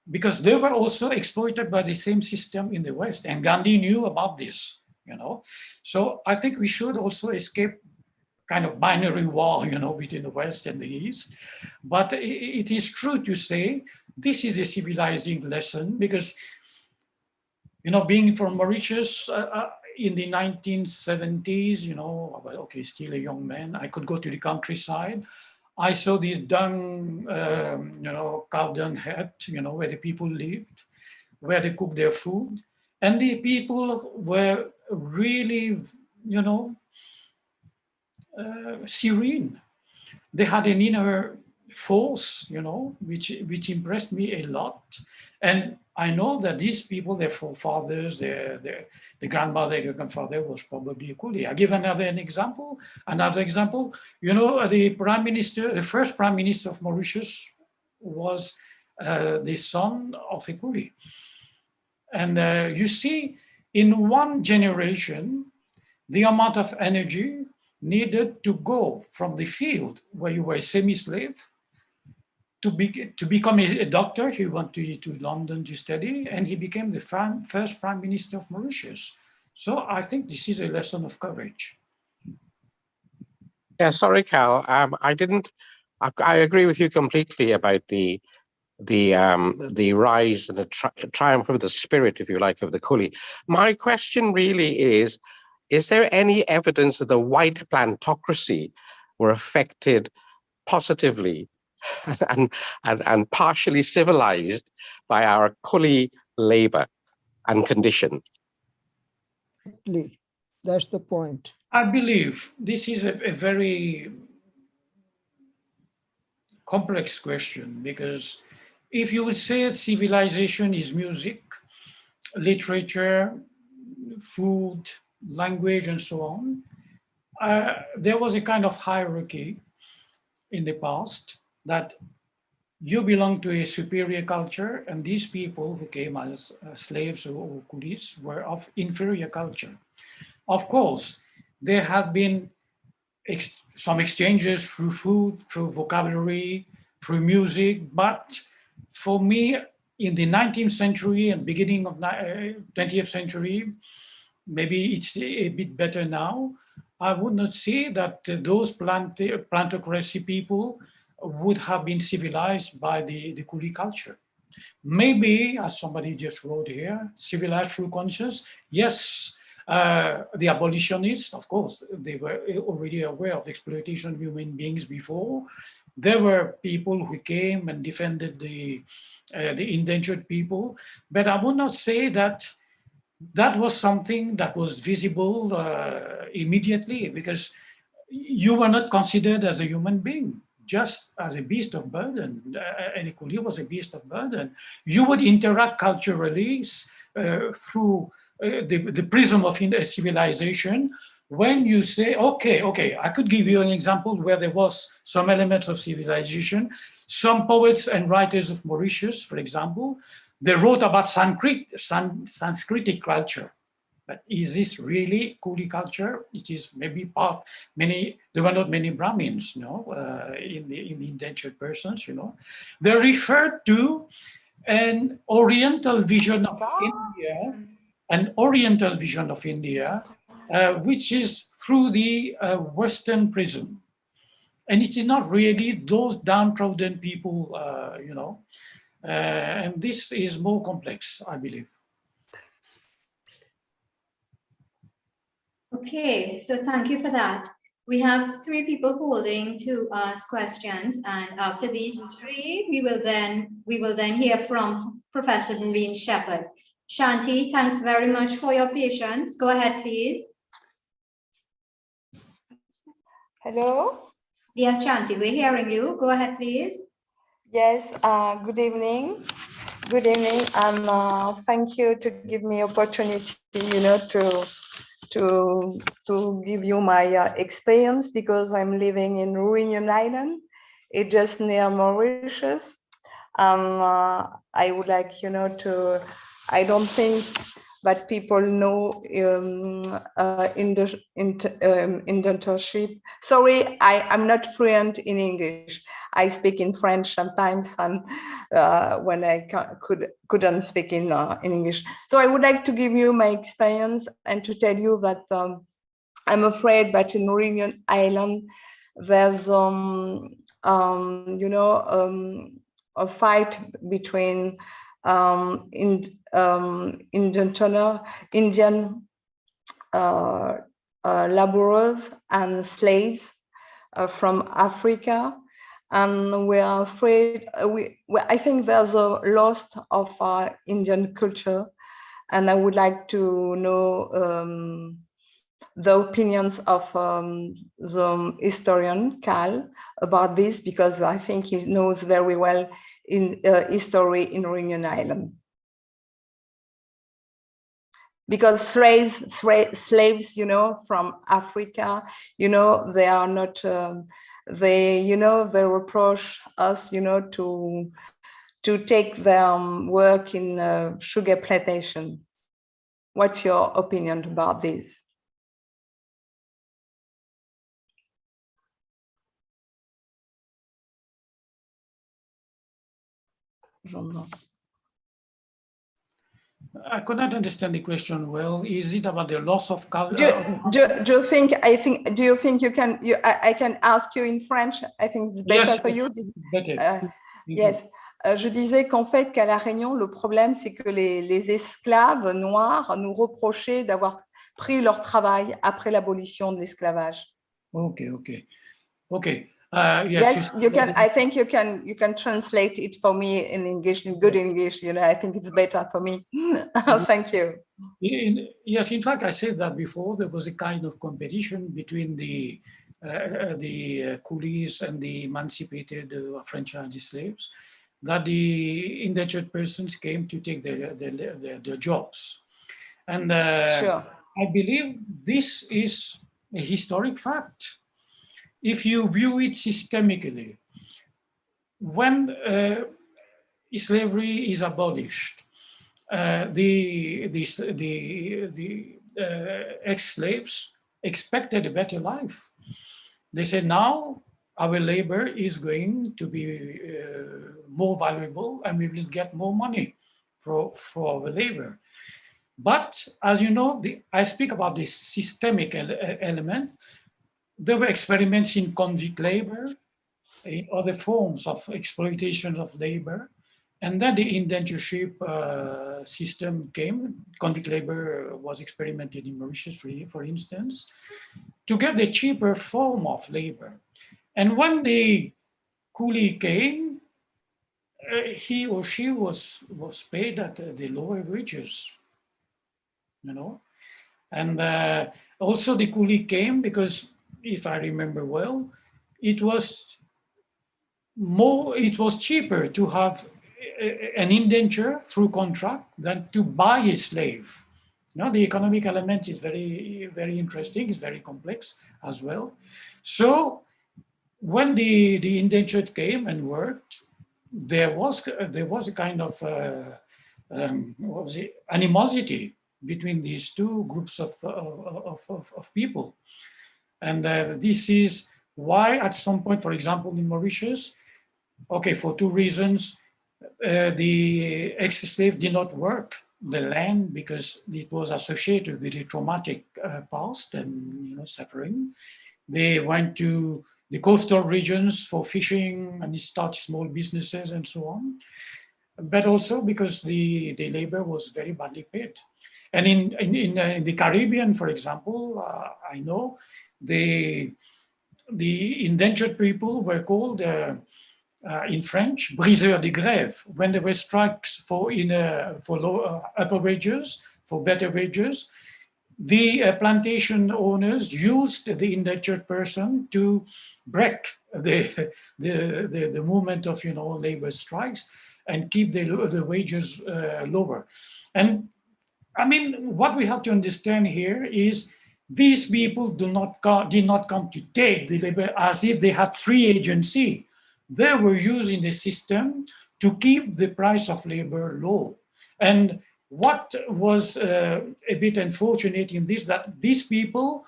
because they were also exploited by the same system in the West. And Gandhi knew about this, So I think we should also escape kind of binary war, between the West and the East. But it is true to say this is a civilizing lesson, because, being from Mauritius in the 1970s, okay, still a young man, I could go to the countryside. I saw these dung, cow dung hut, where the people lived, where they cooked their food. And the people were really, serene. They had an inner force, which impressed me a lot. And I know that these people, their forefathers, the grandmother, their grandfather was probably a coolie. I give another example. The prime minister, the first prime minister of Mauritius was the son of a coolie. And you see, in one generation, the amount of energy needed to go from the field where you were a semi-slave to become a doctor. He went to London to study, and he became the first Prime Minister of Mauritius. So I think this is a lesson of courage. Yeah, sorry, Cal. I agree with you completely about the rise and the triumph of the spirit, if you like, of the coolie. My question really is there any evidence that the white plantocracy were affected positively and partially civilized by our coolie labor and condition? That's the point. I believe this is a very complex question, because if you would say that civilization is music, literature, food, language, and so on, there was a kind of hierarchy in the past that you belong to a superior culture, and these people who came as slaves or coolies were of inferior culture. Of course, there have been some exchanges through food, through vocabulary, through music, but for me, in the 19th century and beginning of 20th century, maybe it's a bit better now, I would not say that those plantocracy people would have been civilized by the coolie culture. Maybe, as somebody just wrote here, civilized through conscience, yes. The abolitionists, of course, they were already aware of exploitation of human beings before. There were people who came and defended the indentured people, but I would not say that that was something that was visible immediately, because you were not considered as a human being, just as a beast of burden. And a coolie was a beast of burden. You would interact culturally through the prism of civilization. When you say, okay, I could give you an example where there was some elements of civilization. Some poets and writers of Mauritius, for example, they wrote about Sanskritic culture. But is this really coolie culture? It is maybe there were not many Brahmins, in the indentured persons, They referred to an Oriental vision of India, which is through the Western prism. And it is not really those downtrodden people, and this is more complex, I believe. Okay, so thank you for that. We have 3 people holding to ask questions, and after these 3, we will then hear from Professor Verene Shepherd. Shanti, thanks very much for your patience. Go ahead, please. Hello? Yes, Shanti, we're hearing you. Go ahead, please. Yes, good evening. Good evening, and thank you to give me opportunity, to give you my experience, because I'm living in Reunion Island. It's just near Mauritius. I would like, I don't think that people know indentureship. Sorry, I'm not fluent in English. I speak in French sometimes, and when I couldn't speak in English. So I would like to give you my experience and to tell you that I'm afraid that in Reunion Island there's a fight between Indian laborers and slaves from Africa, and we are afraid. I think there's a loss of our Indian culture, and I would like to know the opinions of the historian CAL about this, because I think he knows very well in history in Reunion Island. Because slaves, from Africa, they are not, they reproach us, to to take their work in sugar plantation. What's your opinion about this? I could not understand the question well. Is it about the loss of culture? Do you think? Do you think you can? I can ask you in French. I think it's better Yes, for you. better. Yes. Je disais qu'en fait, qu'à La Réunion, le problème, c'est que les esclaves noirs nous reprochaient d'avoir pris leur travail après l'abolition de l'esclavage. Okay. Yes, you can. I think you can translate it for me in English, in good English. You know, I think it's better for me. Thank you. Yes, in fact, I said that before. There was a kind of competition between the coolies and the emancipated franchised slaves, that the indentured persons came to take their jobs, and Sure. I believe this is a historic fact. If you view it systemically, when slavery is abolished, the ex-slaves expected a better life. They said, now our labor is going to be more valuable and we will get more money for our labor. But as you know, I speak about this systemic element. There were experiments in convict labor, in other forms of exploitation of labor. And then the indentureship system came. Convict labor was experimented in Mauritius, for instance, to get a cheaper form of labor. And when the coolie came, he or she was paid at the lower wages, you know. And also the coolie came because, if I remember well, it was cheaper to have an indenture through contract than to buy a slave. Now, the economic element is very, very interesting. It's very complex as well. So when the indentured came and worked, there was a kind of animosity between these two groups of people. And this is why at some point, for example, in Mauritius, okay, for two reasons, the ex-slave did not work the land because it was associated with a traumatic past and suffering. They went to the coastal regions for fishing and started small businesses and so on. But also because the labor was very badly paid. And in the Caribbean, for example, I know the indentured people were called in French, briseurs de grève. When there were strikes for upper wages, for better wages, the plantation owners used the indentured person to break the movement of labor strikes and keep the wages lower. And I mean, what we have to understand here is these people did not come to take the labor as if they had free agency. They were using the system to keep the price of labor low. And what was a bit unfortunate in this, that these people,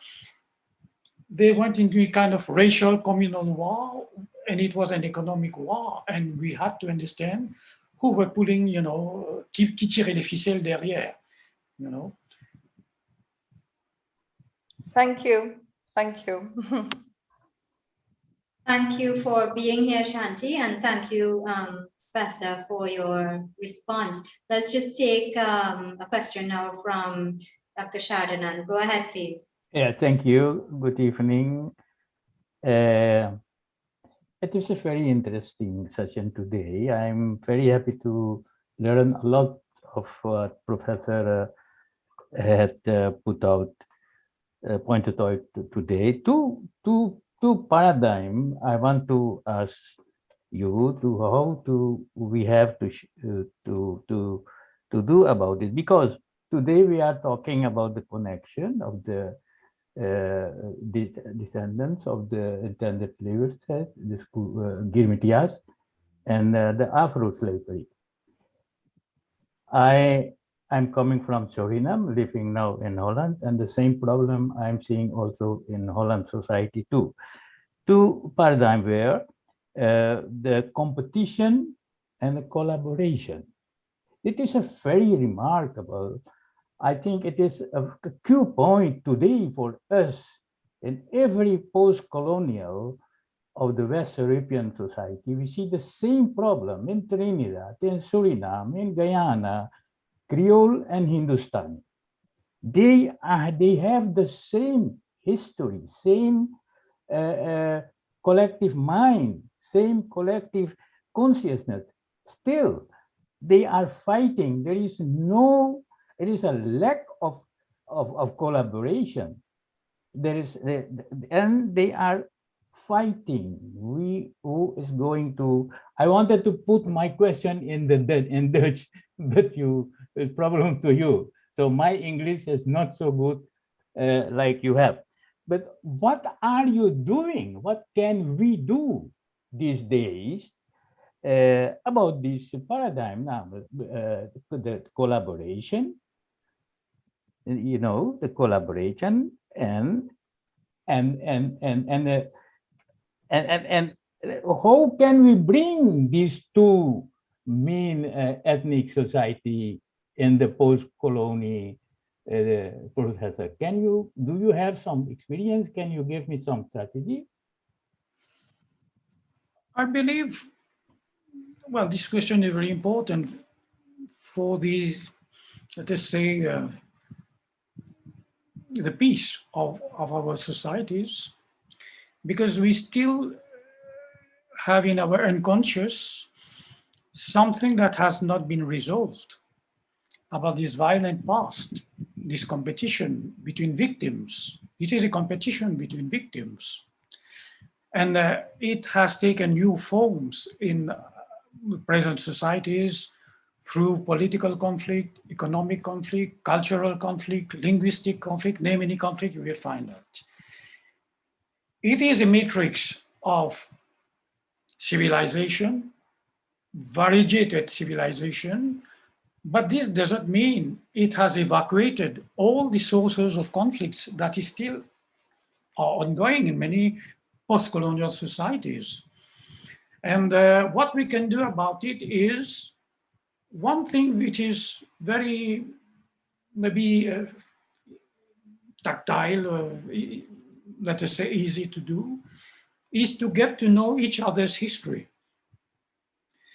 they went into a kind of racial communal war, and it was an economic war. And we had to understand who were pulling, qui tirait les ficelles derrière, Thank you. Thank you. Thank you for being here, Shanti, and thank you, Professor, for your response. Let's just take a question now from Dr. Shardanan. Go ahead, please. Yeah, thank you. Good evening. It is a very interesting session today. I'm very happy to learn a lot of what Professor had pointed out today. Two paradigm I want to ask you to how we have to do about it, because today we are talking about the connection of the descendants of the intended labor set, the Girmitias, and the Afro-slavery. I'm coming from Suriname, living now in Holland, and the same problem I'm seeing also in Holland society too. Two paradigm where the competition and the collaboration. It is a very remarkable, I think it is a key point today for us in every post-colonial of the West European society. We see the same problem in Trinidad, in Suriname, in Guyana, Creole and Hindustani. They have the same history, same collective mind, same collective consciousness. Still, they are fighting. There is a lack of collaboration. And they are fighting. Who is going to? I wanted to put my question in Dutch, but it's problem to you. So my English is not so good like you have. But what are you doing? What can we do these days about this paradigm now? The collaboration, the collaboration and how can we bring these two main ethnic society in the post-colonial process? Do you have some experience? Can you give me some strategy? I believe, well, this question is very important for the, let us say, the peace of our societies, because we still have in our unconscious something that has not been resolved about this violent past, this competition between victims. It is a competition between victims. And it has taken new forms in present societies through political conflict, economic conflict, cultural conflict, linguistic conflict, name any conflict, you will find that. It is a matrix of civilization, variegated civilization, but this doesn't mean it has evacuated all the sources of conflicts that is still ongoing in many post-colonial societies. And what we can do about it is one thing which is very maybe tactile, let us say easy to do, is to get to know each other's history.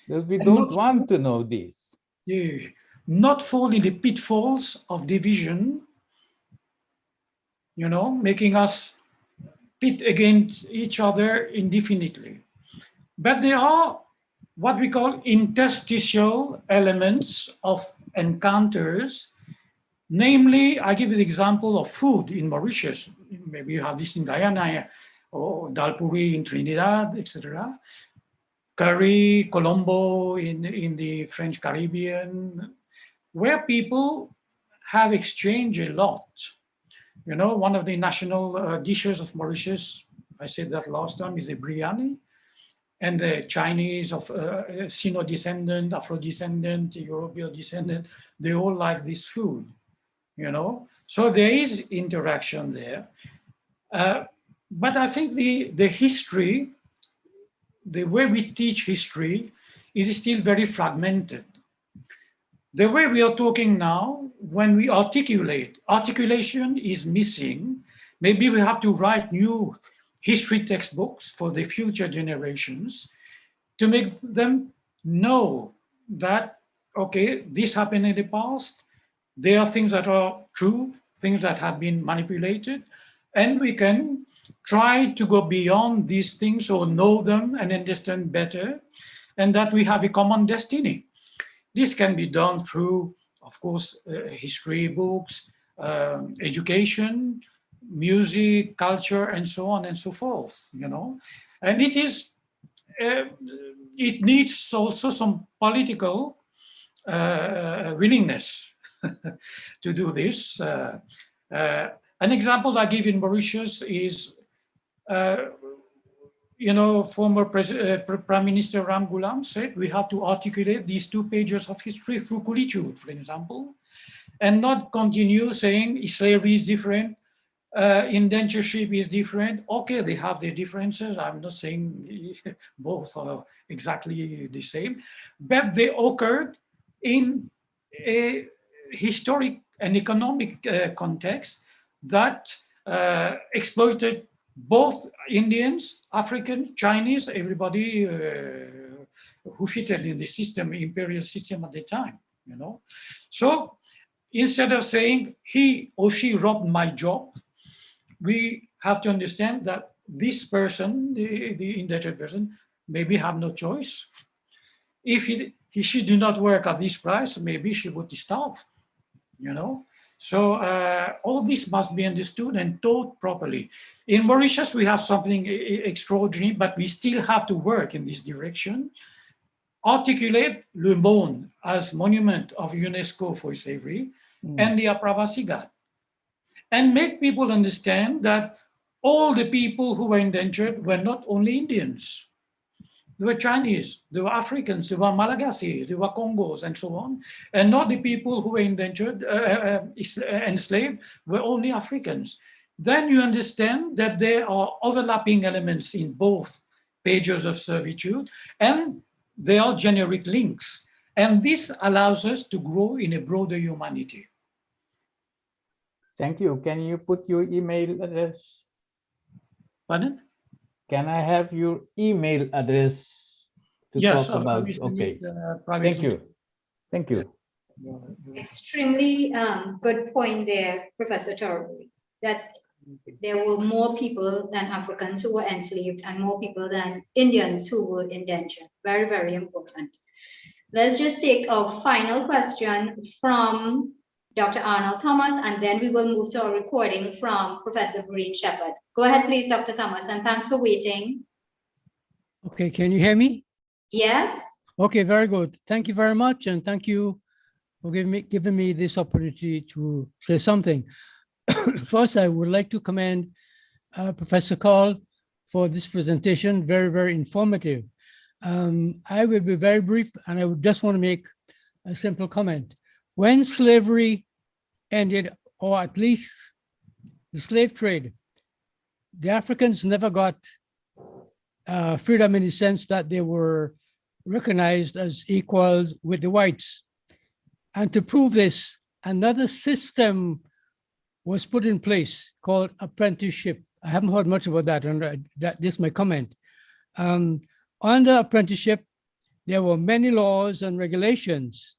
But we don't want to know this. Yeah, not fall in the pitfalls of division, making us pit against each other indefinitely. But there are what we call interstitial elements of encounters. Namely, I give you the example of food in Mauritius. Maybe you have this in Guyana or dalpuri in Trinidad, etc. Curry, Colombo in the French Caribbean, where people have exchanged a lot. One of the national dishes of Mauritius, I said that last time, is the biryani. And the Chinese of Sino descendant, Afro descendant, European descendant, they all like this food, So there is interaction there. But I think the history, the way we teach history is still very fragmented. The way we are talking now, when we articulate, articulation is missing. Maybe we have to write new history textbooks for the future generations to make them know that, okay, this happened in the past. There are things that are true, things that have been manipulated, and we can try to go beyond these things or know them and understand better, and that we have a common destiny. This can be done through, of course, history books, education, music, culture, and so on and so forth, And it is, it needs also some political willingness to do this. An example I give in Mauritius is former Prime Minister Ram Ghulam said we have to articulate these 2 pages of history through Kulitude, for example, and not continue saying slavery is different, indentureship is different. Okay, they have their differences. I'm not saying both are exactly the same, but they occurred in a historic and economic context that exploited both Indians, Africans, Chinese, everybody who fitted in the system, imperial system at the time, So instead of saying he or she robbed my job, we have to understand that this person, the indentured person, maybe have no choice. If she do not work at this price, maybe she would starve, So all this must be understood and taught properly. In Mauritius, we have something extraordinary, but we still have to work in this direction. Articulate Le Monde as monument of UNESCO for slavery and the Aapravasi Ghat. And make people understand that all the people who were indentured were not only Indians. There were Chinese, there were Africans, there were Malagasy, there were Congos, and so on. And not the people who were indentured, enslaved, were only Africans. Then you understand that there are overlapping elements in both pages of servitude, and there are generic links. And this allows us to grow in a broader humanity. Thank you. Can you put your email address? Pardon? Can I have your email address to talk about? Okay. Thank you. Thank you. Extremely good point there, Professor Torabully, that there were more people than Africans who were enslaved and more people than Indians who were indentured. Very, very important. Let's just take a final question from Dr. Arnold Thomas, and then we will move to a recording from Professor Vrije Shepherd. Go ahead, please, Dr. Thomas, and thanks for waiting. Okay, can you hear me? Yes. Okay, very good. Thank you very much, and thank you for giving me this opportunity to say something. First, I would like to commend Professor Carl for this presentation, very, very informative. I will be very brief, and I would just want to make a simple comment. When slavery ended, or at least the slave trade, the Africans never got freedom in the sense that they were recognized as equals with the whites. And to prove this, another system was put in place called apprenticeship. I haven't heard much about that, and this is my comment. Under apprenticeship, there were many laws and regulations.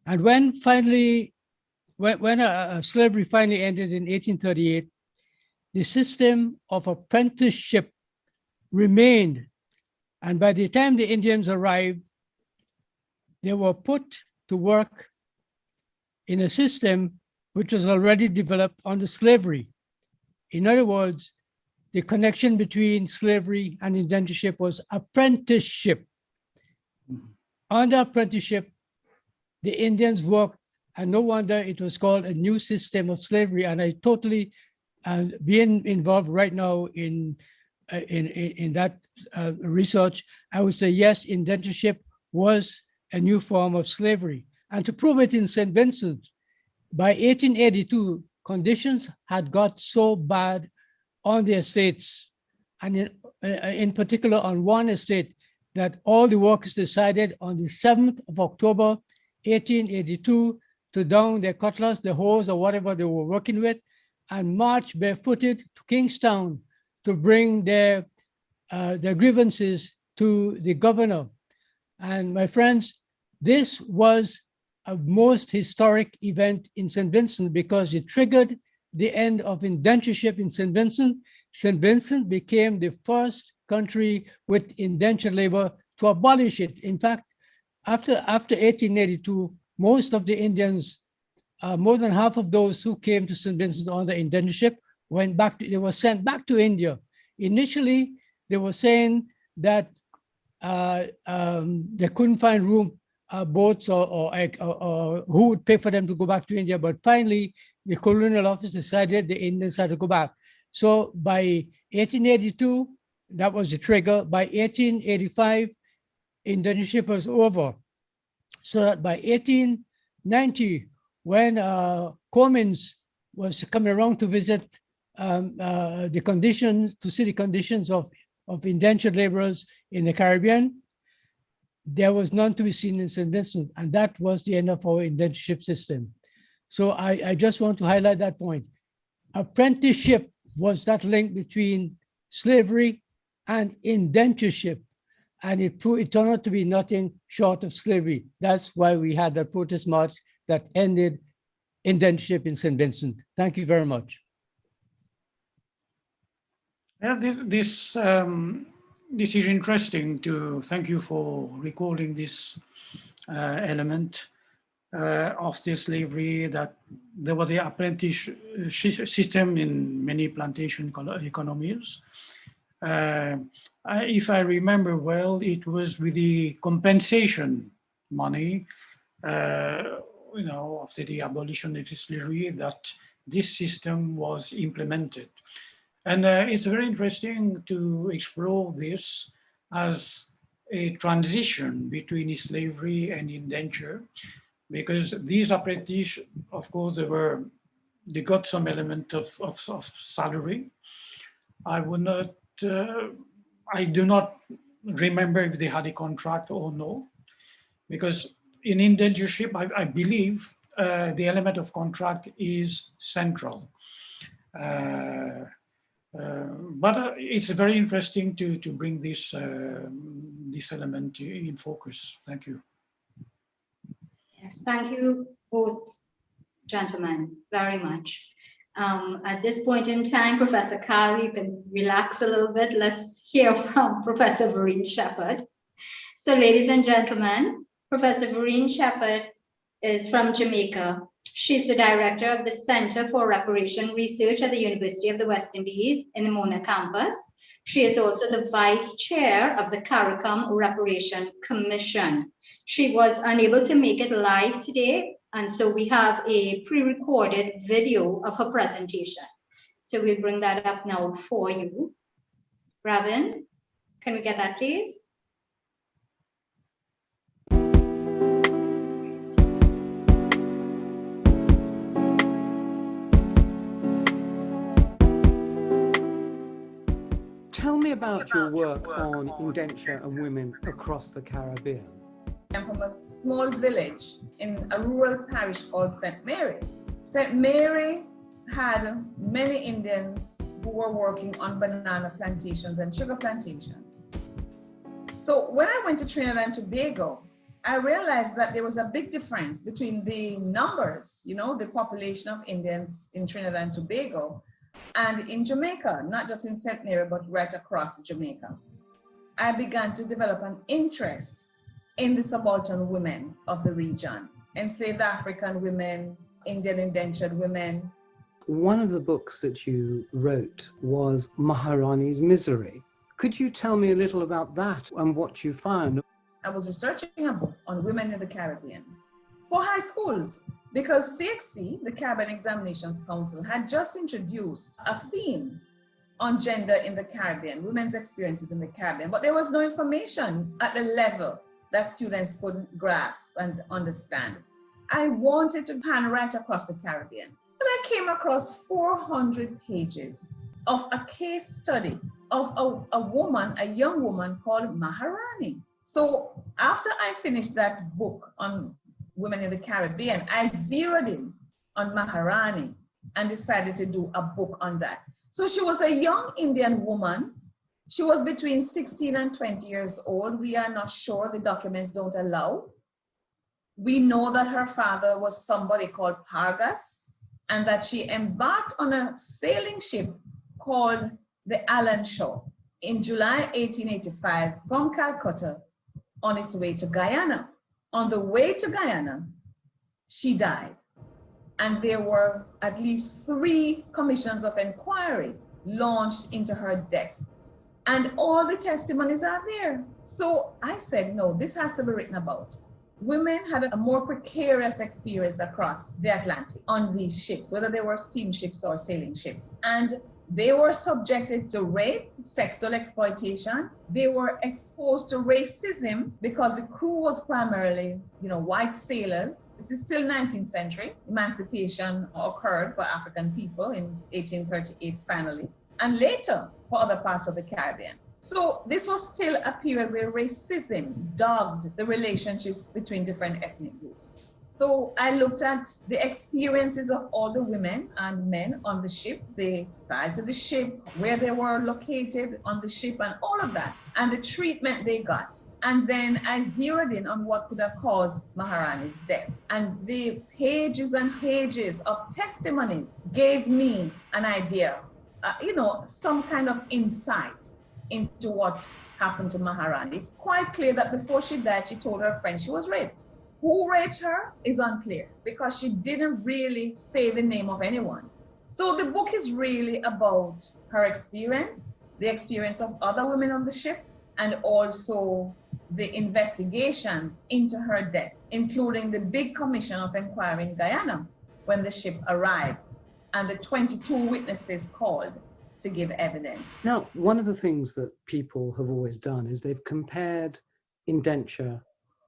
And when slavery finally ended in 1838, the system of apprenticeship remained. And by the time the Indians arrived, they were put to work in a system which was already developed under slavery. In other words, the connection between slavery and indentureship was apprenticeship. Under apprenticeship, the Indians worked, and no wonder it was called a new system of slavery. And I totally, being involved right now in that research, I would say yes, indentureship was a new form of slavery. And to prove it in St. Vincent, by 1882, conditions had got so bad on the estates, and in particular on one estate, that all the workers decided on the 7th of October, 1882, to down their cutlass, the hoes, or whatever they were working with, and march barefooted to Kingstown to bring their grievances to the governor. And my friends, this was a most historic event in St. Vincent because it triggered the end of indentureship in St. Vincent. St. Vincent became the first country with indentured labor to abolish it. In fact, after 1882, most of the Indians, more than half of those who came to St. Vincent under indentureship they were sent back to India. Initially, they were saying that they couldn't find room, boats or who would pay for them to go back to India. But finally, the colonial office decided the Indians had to go back. So by 1882, that was the trigger. By 1885, indentureship was over. So that by 1890, when Cummins was coming around to visit the conditions, to see the conditions of indentured laborers in the Caribbean, there was none to be seen in St. Vincent, and that was the end of our indentureship system. So I just want to highlight that point. Apprenticeship was that link between slavery and indentureship, and it turned out to be nothing short of slavery. That's why we had the protest march that ended indentureship in St. Vincent. Thank you very much. Yeah, this is interesting. Thank you for recalling this element of the slavery, that there was the apprentice system in many plantation economies. If I remember well, it was with the compensation money, after the abolition of slavery, that this system was implemented. And it's very interesting to explore this as a transition between slavery and indenture, because these apprentices, of course, they got some element of salary. I do not remember if they had a contract or no, because in indentureship, I believe the element of contract is central. But it's very interesting to bring this element in focus. Thank you. Yes, thank you both gentlemen very much. At this point in time, Professor KHAL, you can relax a little bit. Let's hear from Professor VERENE Shepherd. So ladies and gentlemen, Professor VERENE Shepherd is from Jamaica. She's the director of the Center for Reparation Research at the University of the West Indies in the Mona campus. She is also the vice chair of the CARICOM Reparation Commission. She was unable to make it live today, and so we have a pre-recorded video of her presentation. So we'll bring that up now for you. Robin, can we get that, please? Tell me about your work on indenture and women across the Caribbean. I'm from a small village in a rural parish called St. Mary. St. Mary had many Indians who were working on banana plantations and sugar plantations. So when I went to Trinidad and Tobago, I realized that there was a big difference between the numbers, the population of Indians in Trinidad and Tobago and in Jamaica, not just in St. Mary, but right across Jamaica. I began to develop an interest in the subaltern women of the region, enslaved African women, Indian indentured women. One of the books that you wrote was Maharani's Misery. Could you tell me a little about that and what you found? I was researching a book on women in the Caribbean for high schools, because CXC, the Caribbean Examinations Council, had just introduced a theme on gender in the Caribbean, women's experiences in the Caribbean, but there was no information at the level that students could grasp and understand. I wanted to pan right across the Caribbean. And I came across 400 pages of a case study of a young woman called Maharani. So after I finished that book on women in the Caribbean, I zeroed in on Maharani and decided to do a book on that. So she was a young Indian woman. She was between 16 and 20 years old. We are not sure, the documents don't allow. We know that her father was somebody called Pargas, and that she embarked on a sailing ship called the Allen Shaw in July 1885 from Calcutta on its way to Guyana. On the way to Guyana, she died. And there were at least 3 commissions of inquiry launched into her death. And all the testimonies are there. So I said, no, this has to be written about. Women had a more precarious experience across the Atlantic on these ships, whether they were steamships or sailing ships. And They were subjected to rape, sexual exploitation. They were exposed to racism because the crew was primarily, white sailors. This is still 19th century. Emancipation occurred for African people in 1838 finally, and later for other parts of the Caribbean. So this was still a period where racism dogged the relationships between different ethnic groups. So I looked at the experiences of all the women and men on the ship, the size of the ship, where they were located on the ship and all of that, and the treatment they got. And then I zeroed in on what could have caused Maharani's death. And the pages and pages of testimonies gave me an idea, some kind of insight into what happened to Maharani. It's quite clear that before she died, she told her friend she was raped. Who raped her is unclear because she didn't really say the name of anyone. So the book is really about her experience, the experience of other women on the ship, and also the investigations into her death, including the big commission of inquiry in Guyana when the ship arrived and the 22 witnesses called to give evidence. Now, one of the things that people have always done is they've compared indenture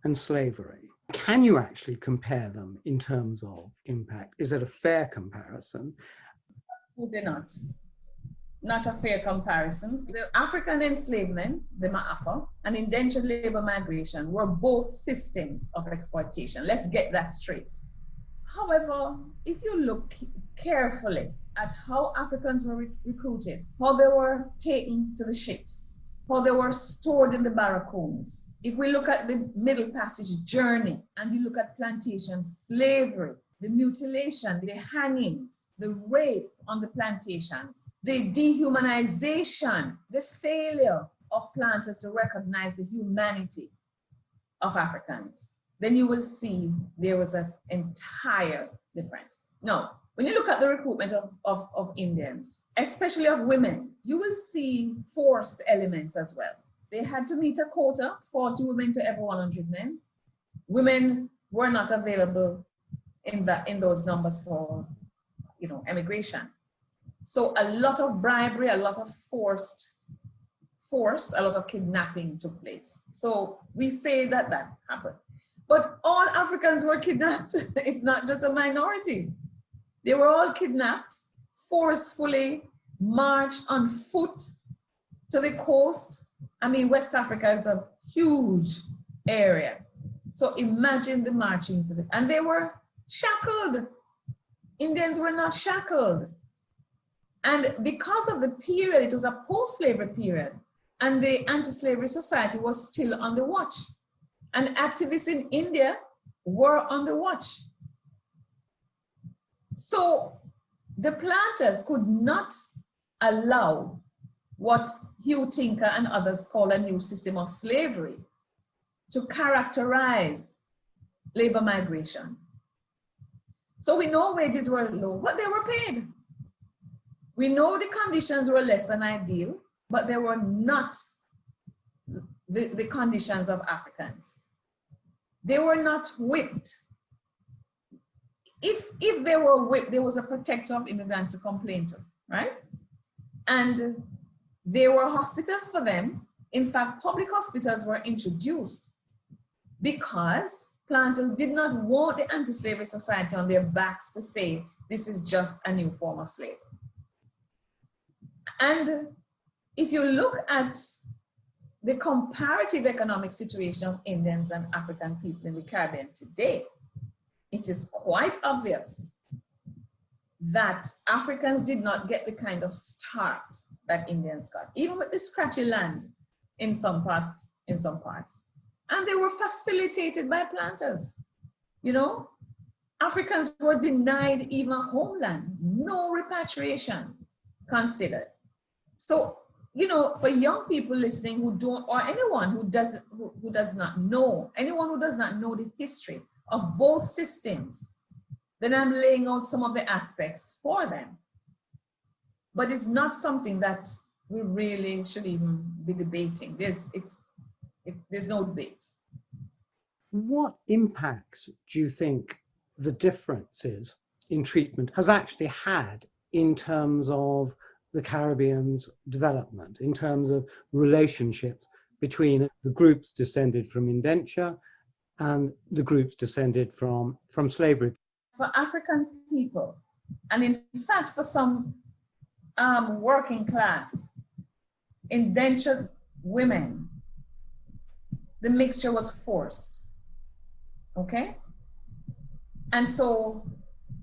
and slavery. Can you actually compare them in terms of impact? Is it a fair comparison? Absolutely not. Not a fair comparison. The African enslavement, the Ma'afa, and indentured labor migration were both systems of exploitation. Let's get that straight. However, if you look carefully at how Africans were recruited, how they were taken to the ships, how they were stored in the barracoons. If we look at the Middle Passage journey and you look at plantation slavery, the mutilation, the hangings, the rape on the plantations, the dehumanization, the failure of planters to recognize the humanity of Africans, then you will see there was an entire difference. Now, when you look at the recruitment of Indians, especially of women, you will see forced elements as well. They had to meet a quota, 40 women to every 100 men. Women were not available in those numbers for, emigration. So a lot of bribery, a lot of force, a lot of kidnapping took place. So we say that happened. But all Africans were kidnapped. It's not just a minority. They were all kidnapped, forcefully marched on foot to the coast. I mean, West Africa is a huge area. So imagine the marching to and they were shackled. Indians were not shackled. And because of the period, it was a post-slavery period, and the anti-slavery society was still on the watch. And activists in India were on the watch. So the planters could not allow what Hugh Tinker and others call a new system of slavery to characterize labor migration. So we know wages were low, but they were paid. We know the conditions were less than ideal, but they were not the conditions of Africans. They were not whipped. If they were whipped, there was a protector of immigrants to complain to, right? And there were hospitals for them. In fact, public hospitals were introduced because planters did not want the anti-slavery society on their backs to say, this is just a new form of slavery. And if you look at the comparative economic situation of Indians and African people in the Caribbean today, it is quite obvious that Africans did not get the kind of start that Indians got, even with the scratchy land in some parts. And they were facilitated by planters. Africans were denied even a homeland, no repatriation considered. So, for young people listening who don't, or anyone who does not know the history of both systems, then I'm laying out some of the aspects for them. But it's not something that we really should even be debating. There's no debate. What impact do you think the differences in treatment has actually had in terms of the Caribbean's development in terms of relationships between the groups descended from indenture and the groups descended from slavery? For African people, and in fact for some working class indentured women, the mixture was forced, okay? And so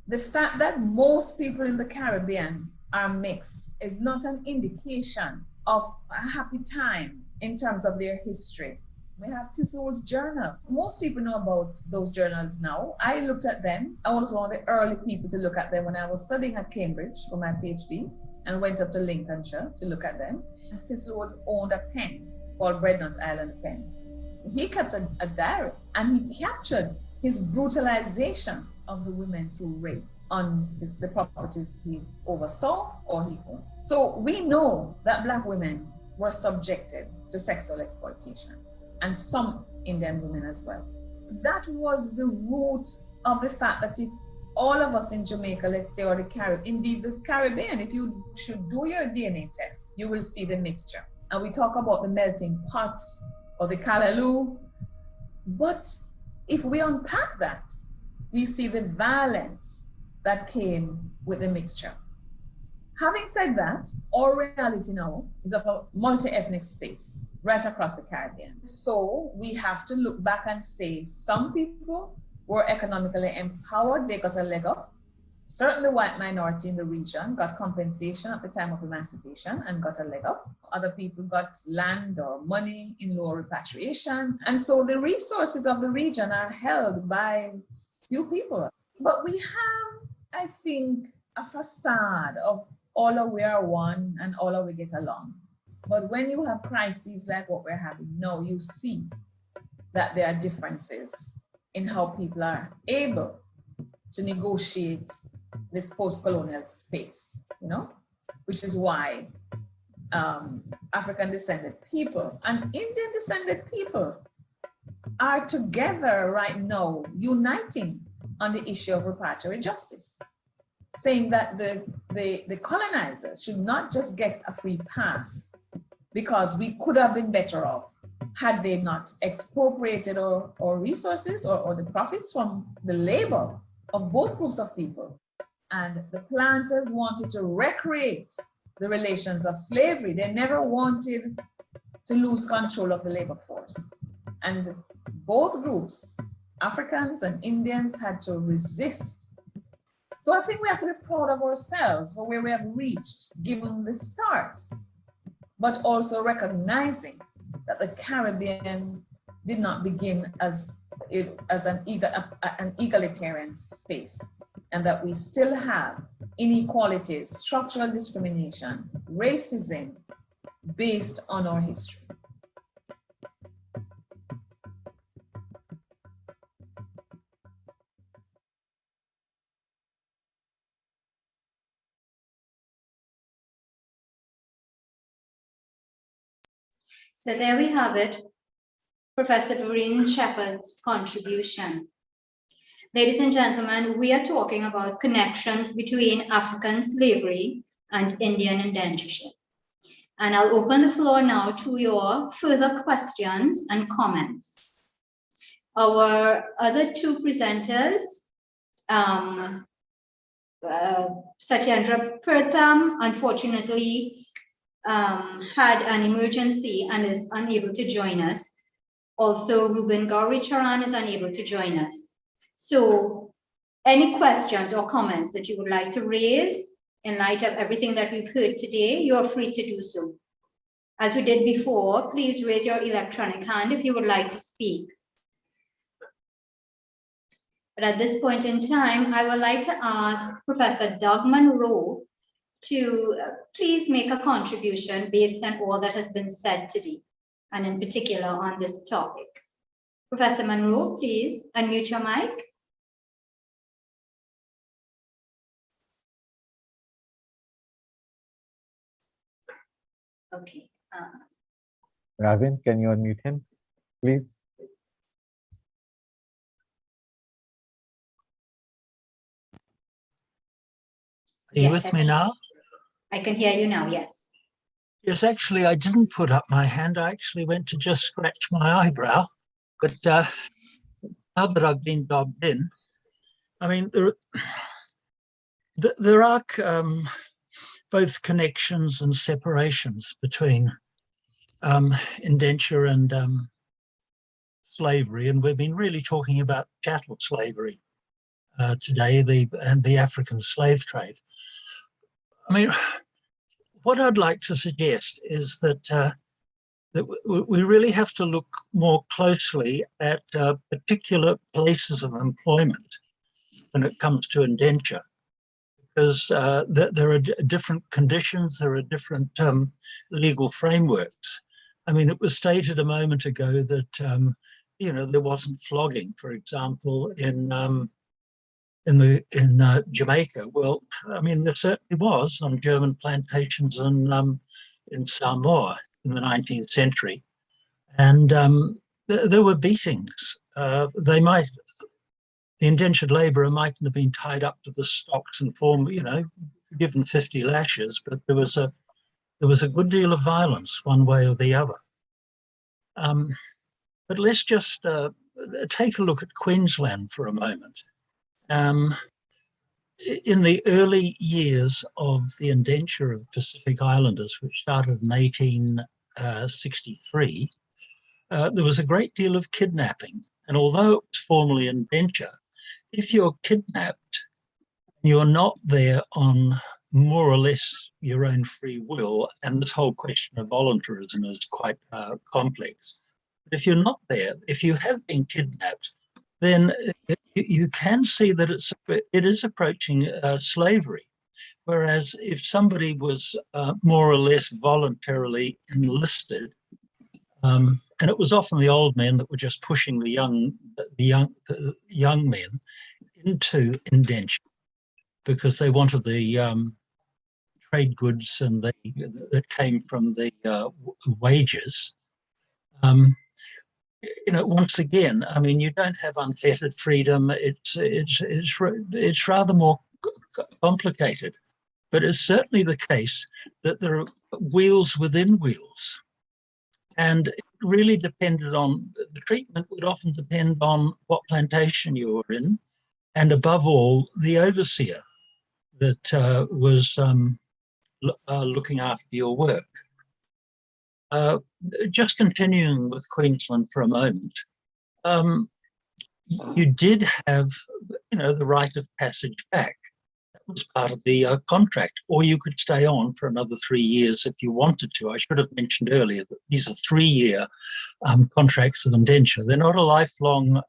the fact that most people in the Caribbean are mixed is not an indication of a happy time in terms of their history. We have Thistlewood's journal. Most people know about those journals now. I looked at them. I was one of the early people to look at them when I was studying at Cambridge for my PhD and went up to Lincolnshire to look at them. Thistlewood owned a pen called Breadnut Island Pen. He kept a diary and he captured his brutalization of the women through rape on the properties he oversaw or he owned. So we know that Black women were subjected to sexual exploitation, and some Indian women as well. That was the root of the fact that if all of us in Jamaica, let's say, or the Caribbean, indeed the Caribbean, if you should do your DNA test, you will see the mixture. And we talk about the melting pot or the callaloo, but if we unpack that, we see the violence that came with the mixture. Having said that, our reality now is of a multi-ethnic space right across the Caribbean. So we have to look back and say some people were economically empowered, they got a leg up. Certainly the white minority in the region got compensation at the time of emancipation and got a leg up. Other people got land or money in lower repatriation. And so the resources of the region are held by few people. But we have, I think, a facade of all of we are one and all of we get along. But when you have crises like what we're having now, you see that there are differences in how people are able to negotiate this post-colonial space, you know, which is why African descended people and Indian descended people are together right now, uniting on the issue of repatriatory justice, saying that the colonizers should not just get a free pass because we could have been better off had they not expropriated our resources or the profits from the labor of both groups of people. And the planters wanted to recreate the relations of slavery. They never wanted to lose control of the labor force. And both groups, Africans and Indians, had to resist. So I think we have to be proud of ourselves for where we have reached, given the start, but also recognizing that the Caribbean did not begin as an egalitarian space, and that we still have inequalities, structural discrimination, racism based on our history. So there we have it, Professor Verene Shepherd's contribution. Ladies and gentlemen, we are talking about connections between African slavery and Indian indentureship. And I'll open the floor now to your further questions and comments. Our other two presenters, Satyendra PEERTHUM, unfortunately, had an emergency and is unable to join us. Also, RUBEN GOWRICHARN is unable to join us. So any questions or comments that you would like to raise in light of everything that we've heard today, you are free to do so. As we did before, please raise your electronic hand if you would like to speak. But at this point in time, I would like to ask Professor Doug Monroe to please make a contribution based on all that has been said today, and in particular on this topic. Professor Monroe, please unmute your mic. Okay. Ravin, can you unmute him, please? Are you with me now? I can hear you now, yes. Yes, actually, I didn't put up my hand. I actually went to just scratch my eyebrow. But now that I've been dobbed in, I mean, there are both connections and separations between indenture and slavery. And we've been really talking about chattel slavery today, and the African slave trade. I mean, what I'd like to suggest is that we really have to look more closely at particular places of employment when it comes to indenture, because there are different conditions, there are different legal frameworks. I mean, it was stated a moment ago that you know, there wasn't flogging, for example, in Jamaica. Well, I mean, there certainly was on German plantations in Samoa in the 19th century, and there were beatings. The indentured labourer mightn't have been tied up to the stocks and given 50 lashes, but there was a good deal of violence one way or the other. But let's just take a look at Queensland for a moment. In the early years of the indenture of Pacific Islanders, which started in 1863, there was a great deal of kidnapping. And although it was formally indenture, if you're kidnapped, you're not there on more or less your own free will, and this whole question of voluntarism is quite complex. But if you're not there, if you have been kidnapped, then you can see that it is approaching slavery. Whereas if somebody was more or less voluntarily enlisted, and it was often the old men that were just pushing the young men into indenture because they wanted the trade goods and that came from the wages. Once again, I mean, you don't have unfettered freedom. It's rather more complicated, but it's certainly the case that there are wheels within wheels, and it really depended on the treatment. Would often depend on what plantation you were in, and above all, the overseer that was looking after your work. Just continuing with Queensland for a moment, you did have, the right of passage back. That was part of the contract, or you could stay on for another 3 years if you wanted to. I should have mentioned earlier that these are 3-year contracts of indenture. They're not a lifelong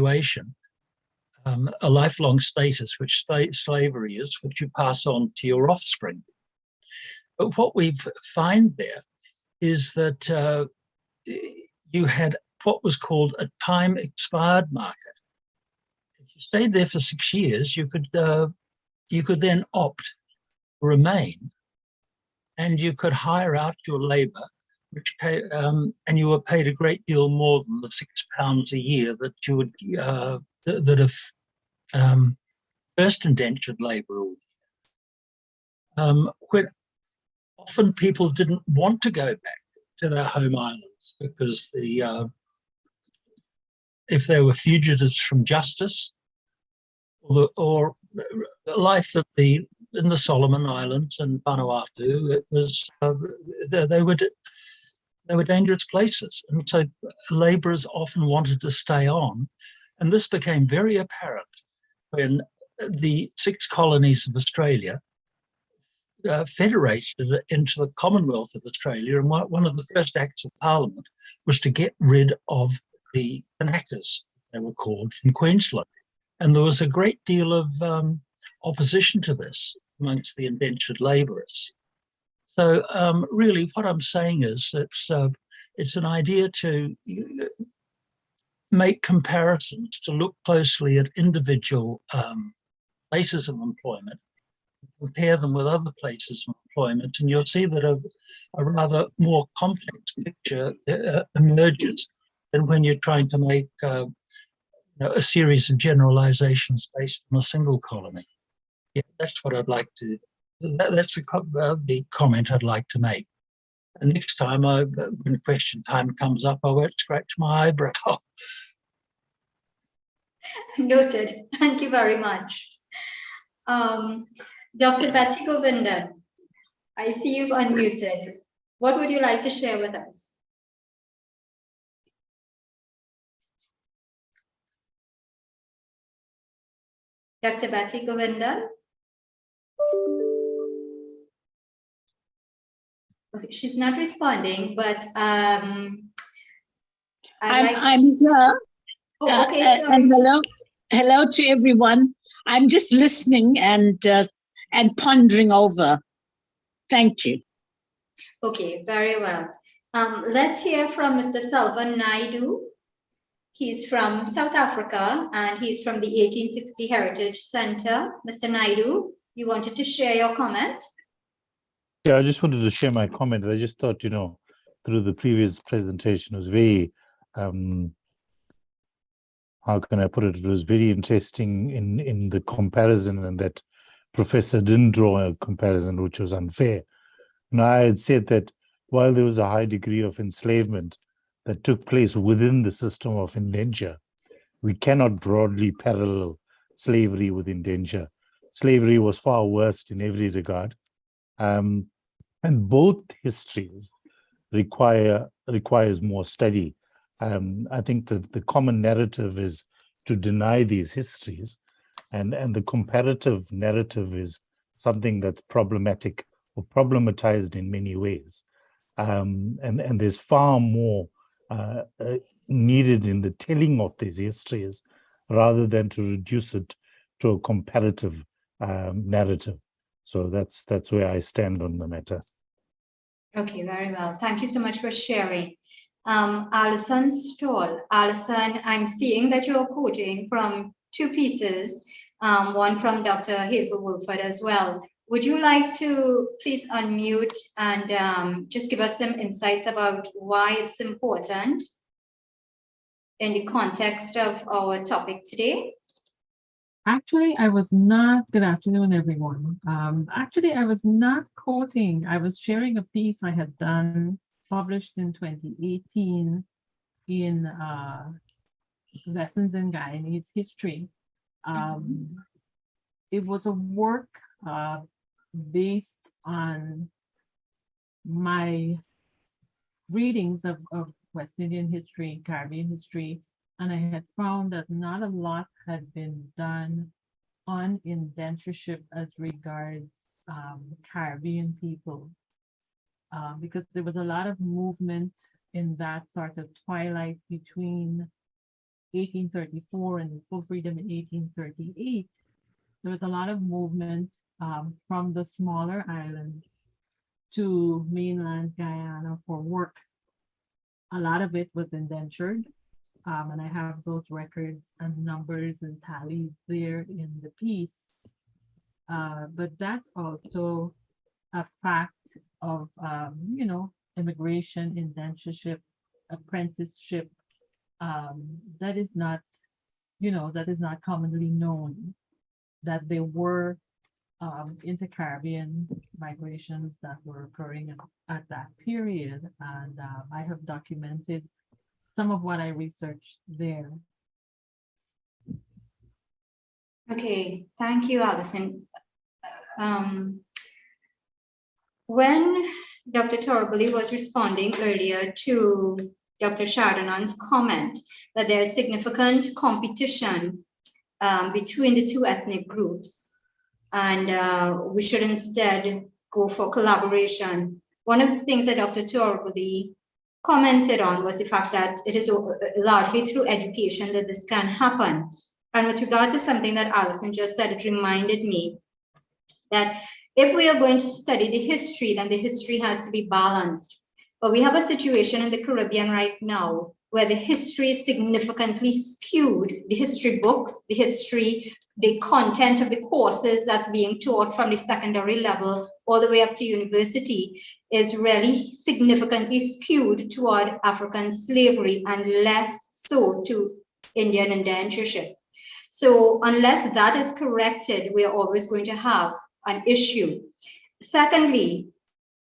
situation. A lifelong status, which slavery is, which you pass on to your offspring. But what we find there is that you had what was called a time expired market. If you stayed there for 6 years, you could then opt to remain, and you could hire out your labour, and you were paid a great deal more than the £6 a year that you would that a first indentured labourer would. Often people didn't want to go back to their home islands because if they were fugitives from justice, or life in the Solomon Islands and Vanuatu, it was they were dangerous places, and so labourers often wanted to stay on. And this became very apparent when the 6 colonies of Australia federated into the Commonwealth of Australia. And one of the first acts of Parliament was to get rid of the Kanakas, they were called, from Queensland. And there was a great deal of opposition to this amongst the indentured labourers. So really what I'm saying is it's an idea to make comparisons, to look closely at individual places of employment, compare them with other places of employment, and you'll see that a rather more complex picture emerges than when you're trying to make a series of generalizations based on a single colony. Yeah, that's what I'd like to, that's the comment I'd like to make. And next time, when question time comes up, I won't scratch my eyebrow. Noted. Thank you very much. Dr. Betty Govindan, I see you've unmuted. What would you like to share with us? Dr. Betty Govindan? Okay, she's not responding, but I'm here. Oh, okay, and hello to everyone. I'm just listening and pondering over. Thank you. Okay, very well. Let's hear from Mr. Salvan Naidu. He's from South Africa and he's from the 1860 Heritage Center. Mr. Naidu, you wanted to share your comment? Yeah, I just wanted to share my comment. I just thought, through the previous presentation, it was very, how can I put it? It was very interesting in the comparison, and that professor didn't draw a comparison which was unfair. And I had said that while there was a high degree of enslavement that took place within the system of indenture, we cannot broadly parallel slavery with indenture. Slavery was far worse in every regard. And both histories requires more study. I think that the common narrative is to deny these histories, and the comparative narrative is something that's problematic or problematized in many ways. And there's far more needed in the telling of these histories rather than to reduce it to a comparative narrative. So that's where I stand on the matter. Okay, very well. Thank you so much for sharing. Alison Stoll. Alison, I'm seeing that you're quoting from two pieces, one from Dr. Hazel Wolford as well. Would you like to please unmute and just give us some insights about why it's important in the context of our topic today? Actually, I was not, good afternoon, everyone. Actually, I was not quoting, I was sharing a piece I had done, published in 2018 in Lessons in Guyanese History. It was a work based on my readings of West Indian history, Caribbean history, and I had found that not a lot had been done on indentureship as regards Caribbean people, because there was a lot of movement in that sort of twilight between 1834 and full freedom in 1838. There was a lot of movement from the smaller islands to mainland Guyana for work. A lot of it was indentured, and I have those records and numbers and tallies there in the piece. But that's also a fact of, immigration, indentureship, apprenticeship, that is not, that is not commonly known, that there were inter-Caribbean migrations that were occurring at that period. And I have documented some of what I researched there. Okay, thank you, Alison. When Dr. Torabully was responding earlier to Dr. Chardonnan's comment that there is significant competition between the two ethnic groups, and we should instead go for collaboration. One of the things that Dr. Torabully commented on was the fact that it is largely through education that this can happen. And with regard to something that Alison just said, it reminded me that if we are going to study the history, then the history has to be balanced. But we have a situation in the Caribbean right now where the history is significantly skewed. The history books, the content of the courses that's being taught from the secondary level all the way up to university is really significantly skewed toward African slavery and less so to Indian indentureship. So unless that is corrected, we are always going to have an issue. Secondly,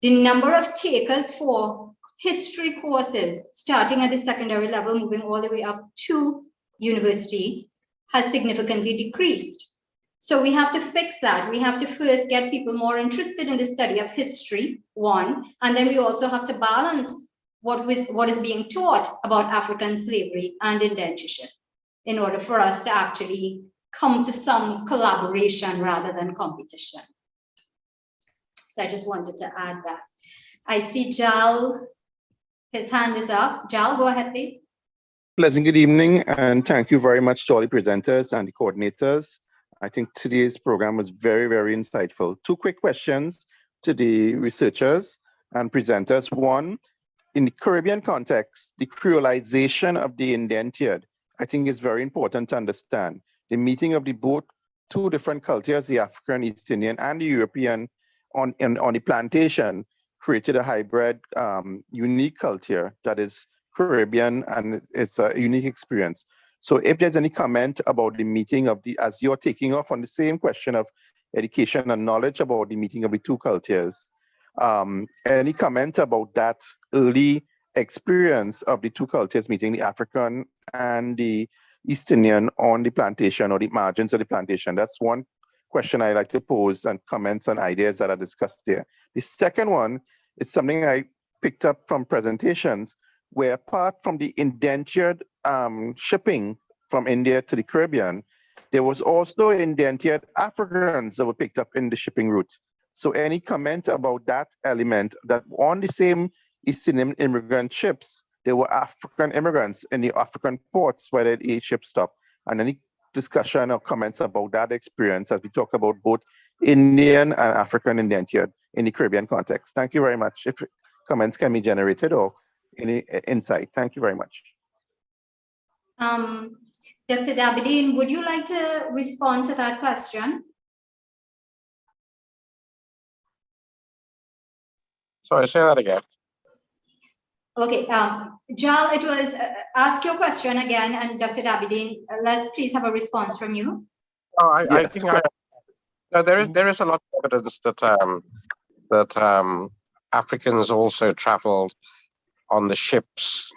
the number of takers for history courses starting at the secondary level, moving all the way up to university, has significantly decreased. So we have to fix that. We have to first get people more interested in the study of history, one, and then we also have to balance what is being taught about African slavery and indentureship in order for us to actually come to some collaboration rather than competition. So I just wanted to add that. I see Jal, his hand is up. Jal, go ahead, please. Pleasant good evening, and thank you very much to all the presenters and the coordinators. I think today's program was very, very insightful. Two quick questions to the researchers and presenters. One, in the Caribbean context, the creolization of the indentured, I think is very important to understand. The meeting of the both two different cultures, the African, East Indian, and the European on the plantation created a hybrid, unique culture that is Caribbean, and it's a unique experience. So if there's any comment about the meeting of the, as you're taking off on the same question of education and knowledge about the meeting of the two cultures, any comment about that early experience of the two cultures meeting, the African and the East Indian, on the plantation or the margins of the plantation? That's one question I like to pose, and comments and ideas that are discussed there. The second one is something I picked up from presentations, where apart from the indentured shipping from India to the Caribbean, there was also indentured Africans that were picked up in the shipping route. So any comment about that element, that on the same East Indian immigrant ships, there were African immigrants in the African ports where the ship stopped, and any discussion or comments about that experience as we talk about both Indian and African indentured in the Caribbean context. Thank you very much. If comments can be generated or any insight. Thank you very much. Dr. Dabidine, would you like to respond to that question? Sorry, say that again. Okay, Jal, it was ask your question again, and Dr. Dabidine, let's please have a response from you. Oh, I think there is a lot of evidence that Africans also traveled on the ships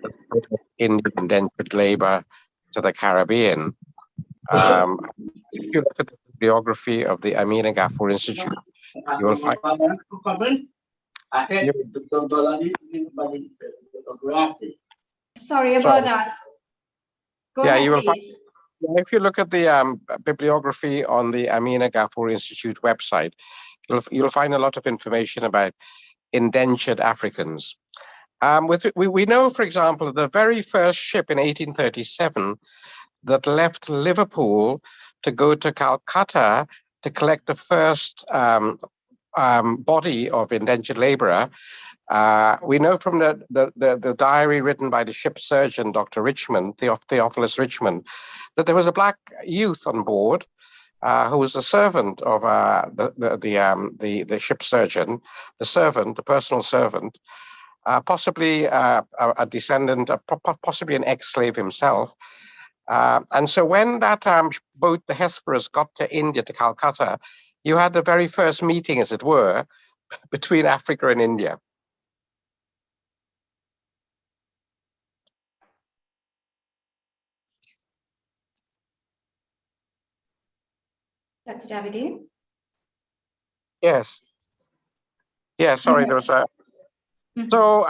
that brought Indian indentured labor to the Caribbean. If you look at the bibliography of the Amina Gafur Institute, you will find Sorry about that. Go ahead, you will please. find, if you look at the bibliography on the Amina Gafur Institute website, you'll find a lot of information about indentured Africans. We know, for example, the very first ship in 1837 that left Liverpool to go to Calcutta to collect the first body of indentured laborer. We know from the diary written by the ship surgeon, Dr. Richmond, Theophilus Richmond, that there was a black youth on board who was a servant of the ship surgeon, the personal servant, possibly a descendant, possibly an ex-slave himself. And so when that boat, the Hesperus, got to India, to Calcutta, you had the very first meeting, as it were, between Africa and India. Dr. Davide? Yes. Yeah, sorry, there was a... So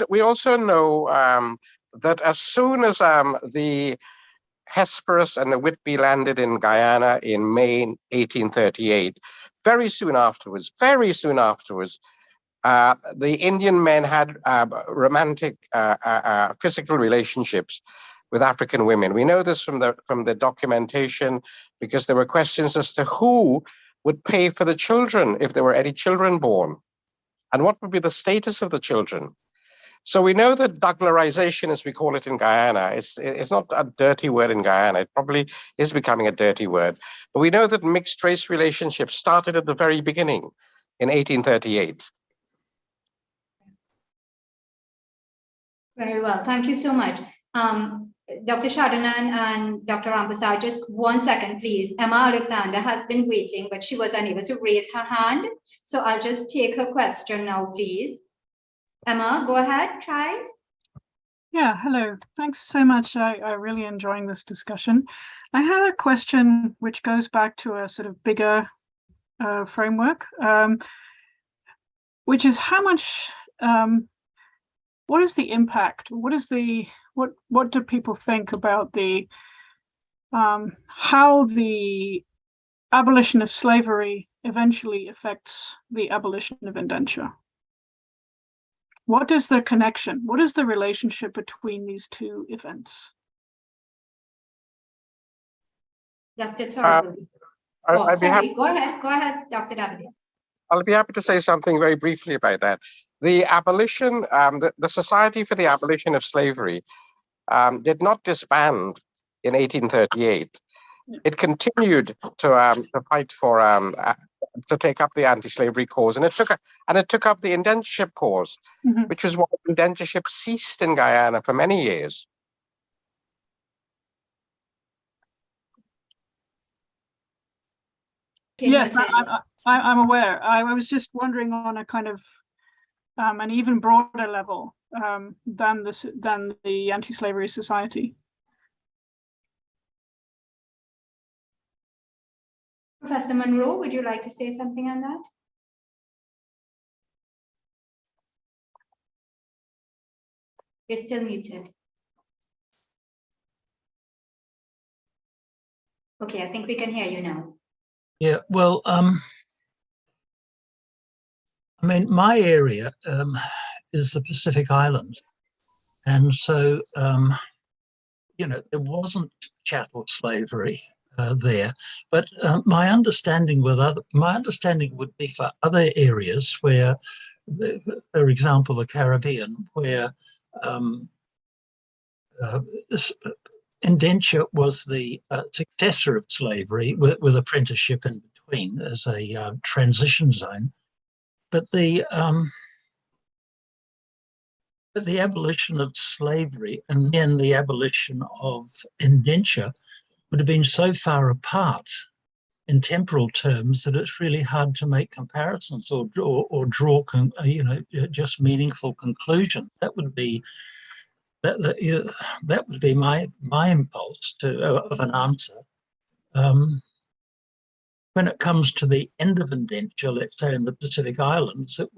we also know that as soon as the Hesperus and the Whitby landed in Guyana in May 1838, very soon afterwards, the Indian men had romantic physical relationships with African women. We know this from the documentation, because there were questions as to who would pay for the children if there were any children born, and what would be the status of the children. So we know that Douglarization, as we call it in Guyana, is not a dirty word in Guyana. It probably is becoming a dirty word. But we know that mixed race relationships started at the very beginning in 1838. Very well, thank you so much. Dr. Shadanan and Dr. Rampasar, just 1 second, please. Emma Alexander has been waiting, but she was unable to raise her hand. So I'll just take her question now, please. Emma, go ahead, try it. Yeah, hello. Thanks so much. I'm really enjoying this discussion. I had a question which goes back to a sort of bigger framework, which is how much, what is the impact? What do people think about the, how the abolition of slavery eventually affects the abolition of indenture? What is the connection? What is the relationship between these two events? Dr. Torbully. Oh, sorry, go ahead, Dr. Davide. I'll be happy to say something very briefly about that. The abolition, the Society for the Abolition of Slavery did not disband in 1838. It continued to fight for to take up the anti-slavery cause, and it took up the indentureship cause, which was why indentureship ceased in Guyana for many years. Yes, I'm aware. I was just wondering on a kind of an even broader level than the Anti-Slavery Society. Professor Monroe, would you like to say something on that? You're still muted. Okay, I think we can hear you now. Yeah, well, I mean, my area is the Pacific Islands. And so, you know, there wasn't chattel slavery there, but my understanding would be for other areas where, for example, the Caribbean, where indenture was the successor of slavery with apprenticeship in between as a transition zone. But the abolition of slavery and then the abolition of indenture would have been so far apart in temporal terms that it's really hard to make comparisons or draw you know, just meaningful conclusions. That would be my impulse of an answer. When it comes to the end of indenture, let's say in the Pacific Islands, it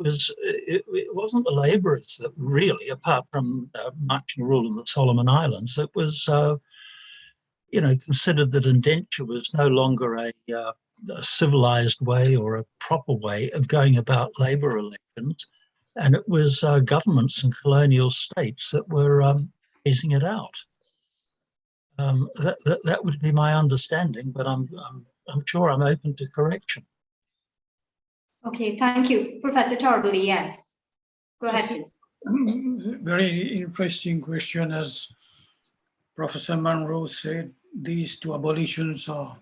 wasn't the labourers that really, apart from marching rule in the Solomon Islands, it was you know, considered that indenture was no longer a civilized way or a proper way of going about labour relations, and it was governments and colonial states that were phasing it out. That would be my understanding, but I'm sure I'm open to correction. Okay, thank you. Professor Torbully, yes. Go ahead, please. Very interesting question. As Professor Monroe said, these two abolitions have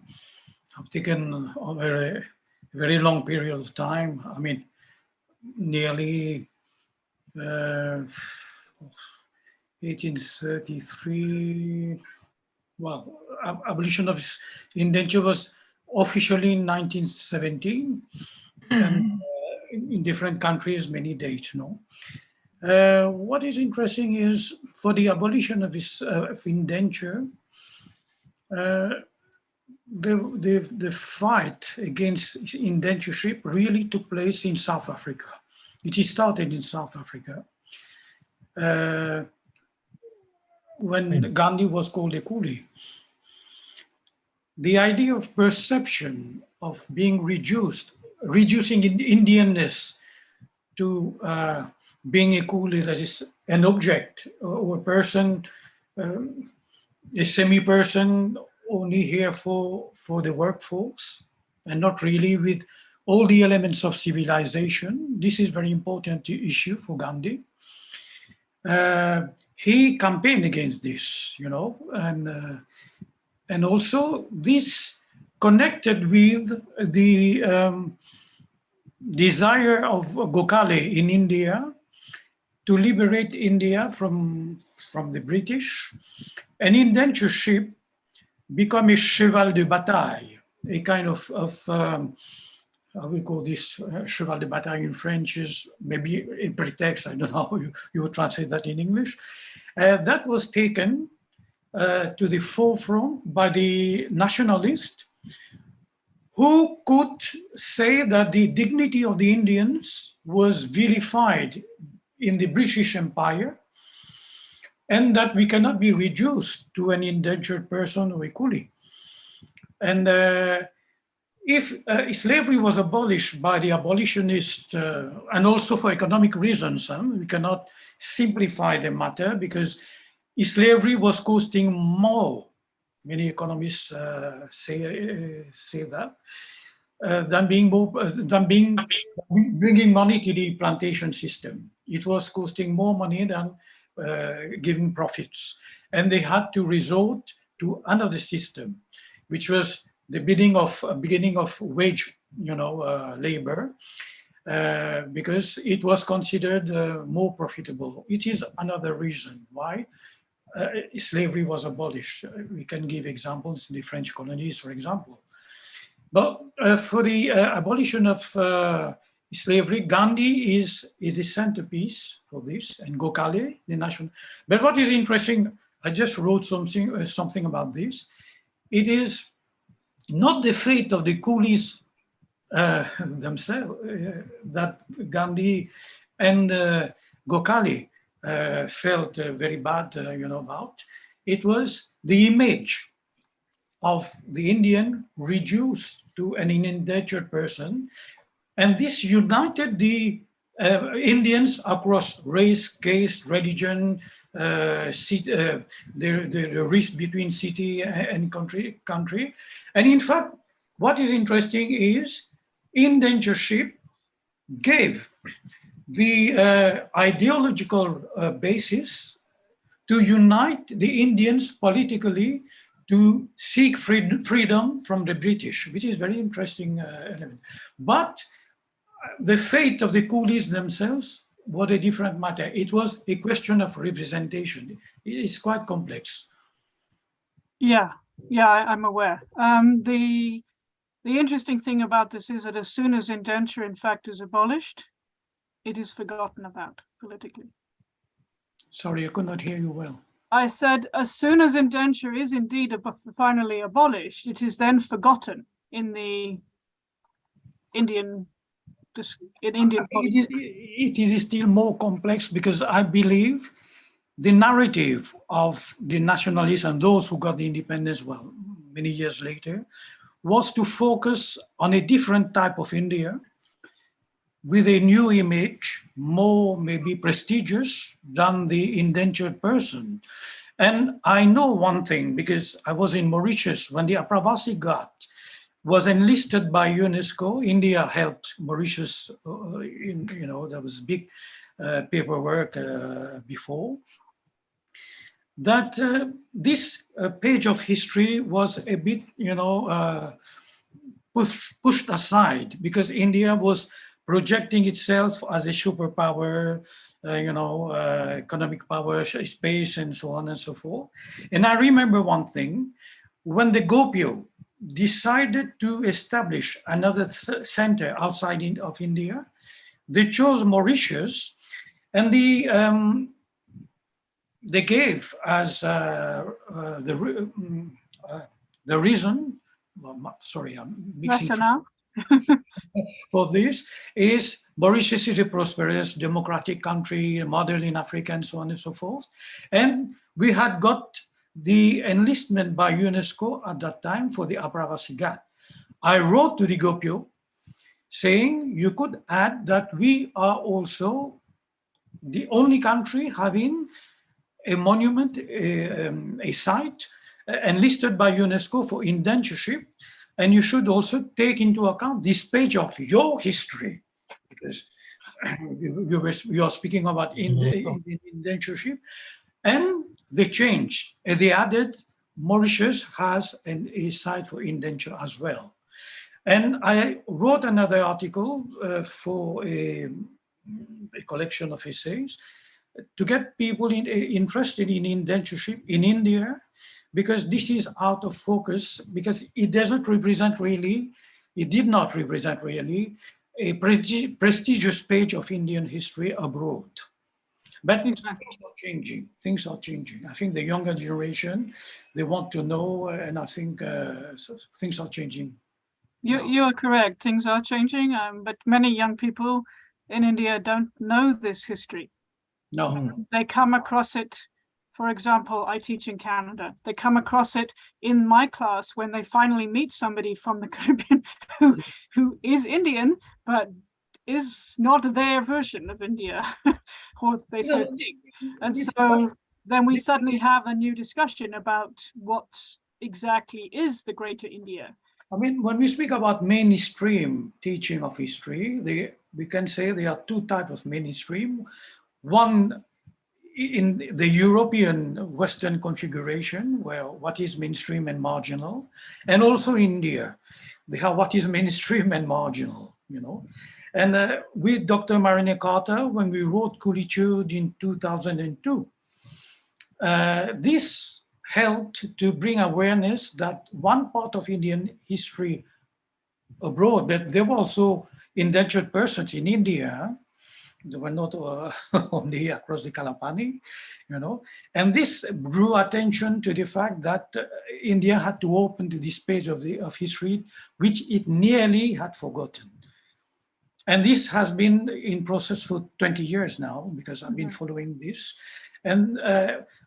taken over a very long period of time. I mean, nearly 1833. Well, abolition of indenture was officially in 1917, and in different countries, many dates, no? What is interesting is for the abolition of indenture, the fight against indentureship really took place in South Africa. It started in South Africa. When Gandhi was called a coolie. The idea of perception of being reducing Indianness to being a coolie, that is an object or a person, a semi-person only here for the workforce and not really with all the elements of civilization. This is very important issue for Gandhi. He campaigned against this, you know, and also this connected with the desire of Gokhale in India to liberate India from the British an indentureship become a cheval de bataille, a kind of how we call this, cheval de bataille in French is maybe a pretext, I don't know how you would translate that in English. That was taken to the forefront by the nationalists who could say that the dignity of the Indians was vilified in the British Empire and that we cannot be reduced to an indentured person or a coolie. And if slavery was abolished by the abolitionists, and also for economic reasons, we cannot simplify the matter because slavery was costing more, many economists say that, than bringing money to the plantation system. It was costing more money than giving profits. And they had to resort to another system, which was the beginning of wage, labor, because it was considered more profitable. It is another reason why slavery was abolished. We can give examples in the French colonies, for example. But for the abolition of slavery, Gandhi is the centerpiece for this, and Gokhale, the national. But what is interesting, I just wrote something about this. It is not the fate of the coolies themselves that Gandhi and Gokhale felt very bad, about. It was the image of the Indian reduced to an indentured person, and this united the Indians across race, caste, religion, the rift between city and country. And in fact, what is interesting is indentureship gave the ideological basis to unite the Indians politically to seek freedom from the British, which is very interesting element. But the fate of the coolies themselves was a different matter. It was a question of representation. It is quite complex. Yeah, I'm aware. The interesting thing about this is that as soon as indenture, in fact, is abolished, it is forgotten about politically. Sorry, I could not hear you well. I said, as soon as indenture is indeed finally abolished, it is then forgotten in the Indian. It is still more complex because I believe the narrative of the nationalists and those who got the independence, well, many years later, was to focus on a different type of India with a new image, more maybe prestigious than the indentured person. And I know one thing because I was in Mauritius when the Aapravasi Ghat was enlisted by UNESCO. India helped Mauritius, there was big paperwork before. That this page of history was a bit, pushed aside because India was projecting itself as a superpower, economic power, space, and so on and so forth. And I remember one thing, when the Gopio decided to establish another center outside of India, they chose Mauritius, and they gave as the reason, sorry, I'm mixing for this, is Mauritius is a prosperous democratic country, model in Africa, and so on and so forth. And we had got the enlistment by UNESCO at that time for the Aapravasi Ghat. I wrote to the Gopio saying you could add that we are also the only country having a monument, a site enlisted by UNESCO for indentureship, and you should also take into account this page of your history, because you are speaking about indentureship, and they changed. And they added Mauritius has a site for indenture as well. And I wrote another article for a collection of essays to get people interested in indentureship in India because this is out of focus, because it doesn't represent really, it did not represent really a prestigious page of Indian history abroad. But things are changing. Things are changing. I think the younger generation, they want to know, and I think so things are changing. You are correct. Things are changing, but many young people in India don't know this history. No. They come across it. For example, I teach in Canada. They come across it in my class when they finally meet somebody from the Caribbean who is Indian, but is not their version of India, or they so think. And so then we suddenly have a new discussion about what exactly is the Greater India. I mean, when we speak about mainstream teaching of history, we can say there are two types of mainstream. One in the European Western configuration, where what is mainstream and marginal, and also India, they have what is mainstream and marginal, you know. And with Dr. Marine Carter, when we wrote Coolitude in 2002, this helped to bring awareness that one part of Indian history abroad, but there were also indentured persons in India. They were not only across the Kalapani, you know. And this drew attention to the fact that India had to open this page of history, which it nearly had forgotten. And this has been in process for 20 years now, because I've been following this. And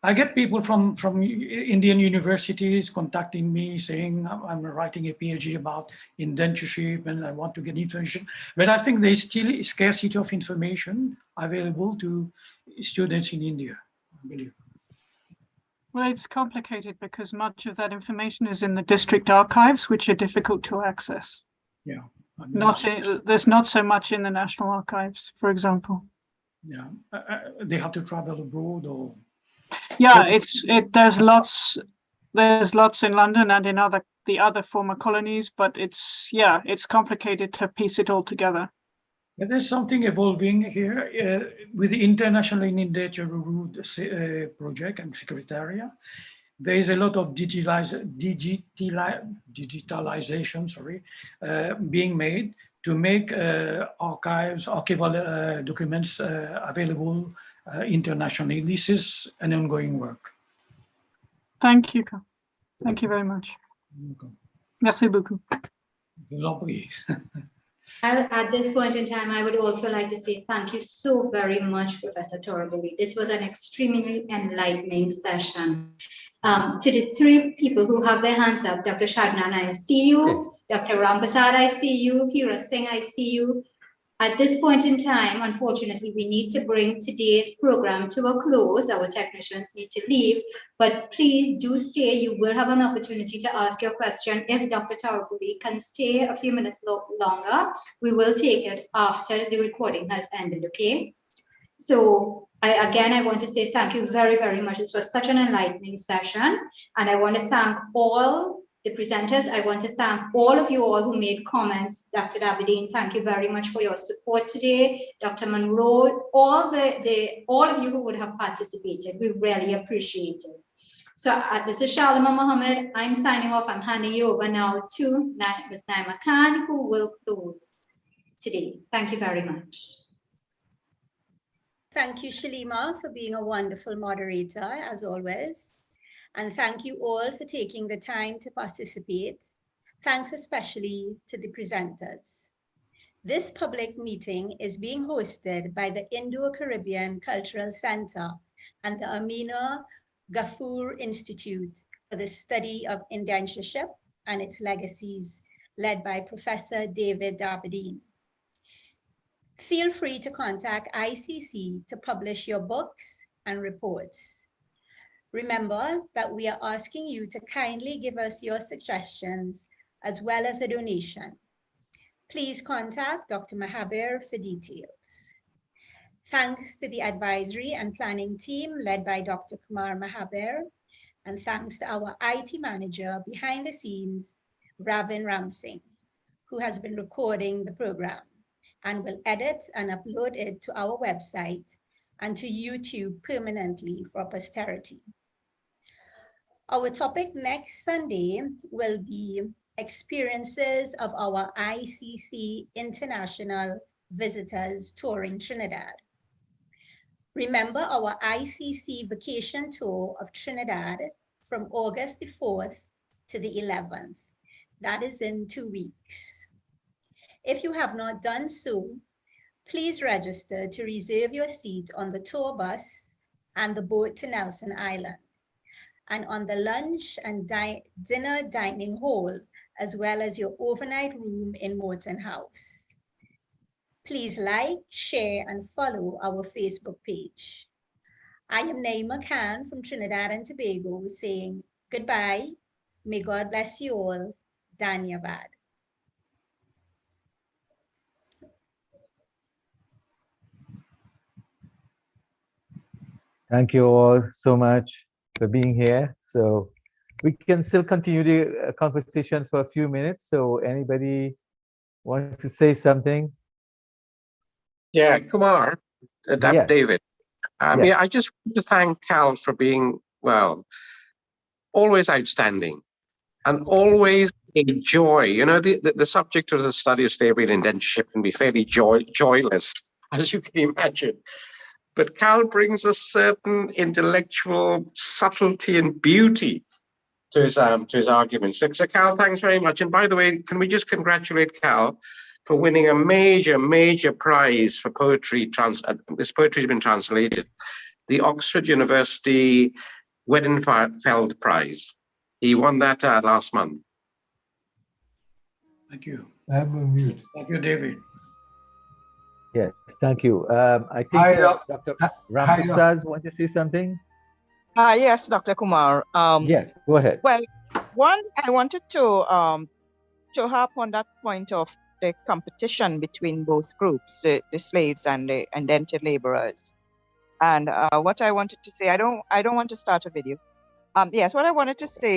I get people from Indian universities contacting me saying, I'm writing a PhD about indentureship and I want to get information. But I think there's still a scarcity of information available to students in India, I believe. Well, it's complicated because much of that information is in the district archives, which are difficult to access. Yeah. I mean, there's not so much in the National Archives, for example. Yeah, they have to travel abroad, or yeah, there's lots in London and in the other former colonies, but it's complicated to piece it all together. But there's something evolving here with the International Indentured project and Secretariat. There is a lot of digitalization, being made to make archival documents available internationally. This is an ongoing work. Thank you. Thank you very much. Merci beaucoup. At this point in time, I would also like to say thank you so very much, Professor Torabully. This was an extremely enlightening session. To the three people who have their hands up, Dr. Shadnan, I see you. Dr. Ramprasad, I see you. Hira Singh, I see you. At this point in time, unfortunately, we need to bring today's program to a close. Our technicians need to leave, but please do stay. You will have an opportunity to ask your question. If Dr. Torabully can stay a few minutes longer, we will take it after the recording has ended, okay? So I want to say thank you very, very much. This was such an enlightening session, and I want to thank all the presenters. I want to thank all of you all who made comments. Dr. Aberdeen, thank you very much for your support today. Dr. Monroe, all of you who would have participated, we really appreciate it. So this is Shalima Mohammed. I'm signing off. I'm handing you over now to Ms. Naima Khan, who will close today. Thank you very much. Thank you, Shalima, for being a wonderful moderator, as always. And thank you all for taking the time to participate. Thanks especially to the presenters. This public meeting is being hosted by the Indo-Caribbean Cultural Center and the Amina Ghafoor Institute for the Study of Indentureship and its Legacies, led by Professor David Aberdeen. Feel free to contact ICC to publish your books and reports. Remember that we are asking you to kindly give us your suggestions as well as a donation. Please contact Dr. Mahabir for details. Thanks to the advisory and planning team led by Dr. Kumar Mahabir, and thanks to our IT manager behind the scenes, Ravin Ramsingh, who has been recording the program and will edit and upload it to our website and to YouTube permanently for posterity. Our topic next Sunday will be experiences of our ICC international visitors touring Trinidad. Remember our ICC vacation tour of Trinidad from August the 4th to the 11th. That is in 2 weeks. If you have not done so, please register to reserve your seat on the tour bus and the boat to Nelson Island, and on the lunch and dinner dining hall, as well as your overnight room in Morton House. Please like, share, and follow our Facebook page. I am Naima Khan from Trinidad and Tobago saying goodbye. May God bless you all. Dhanyavad. Thank you all so much for being here. So we can still continue the conversation for a few minutes. So anybody wants to say something? Yeah, Kumar, Yes. David. Yes. Yeah, I just want to thank Cal for being, well, always outstanding and always a joy. You know, the subject of the study of slavery and indentureship can be fairly joyless, as you can imagine. But Cal brings a certain intellectual subtlety and beauty to his arguments. So Cal, thanks very much. And by the way, can we just congratulate Cal for winning a major prize for poetry. This poetry has been translated. The Oxford University Weidenfeld Prize. He won that last month. Thank you. I'm on mute. Thank you, David. Yes, thank you. I think Dr. Ramprasad wants to say something. Yes, Dr. Kumar. Yes, go ahead. Well, one, I wanted to harp on that point of the competition between both groups, the slaves and the indentured laborers. And what I wanted to say, I don't want to start a video. Yes, what I wanted to say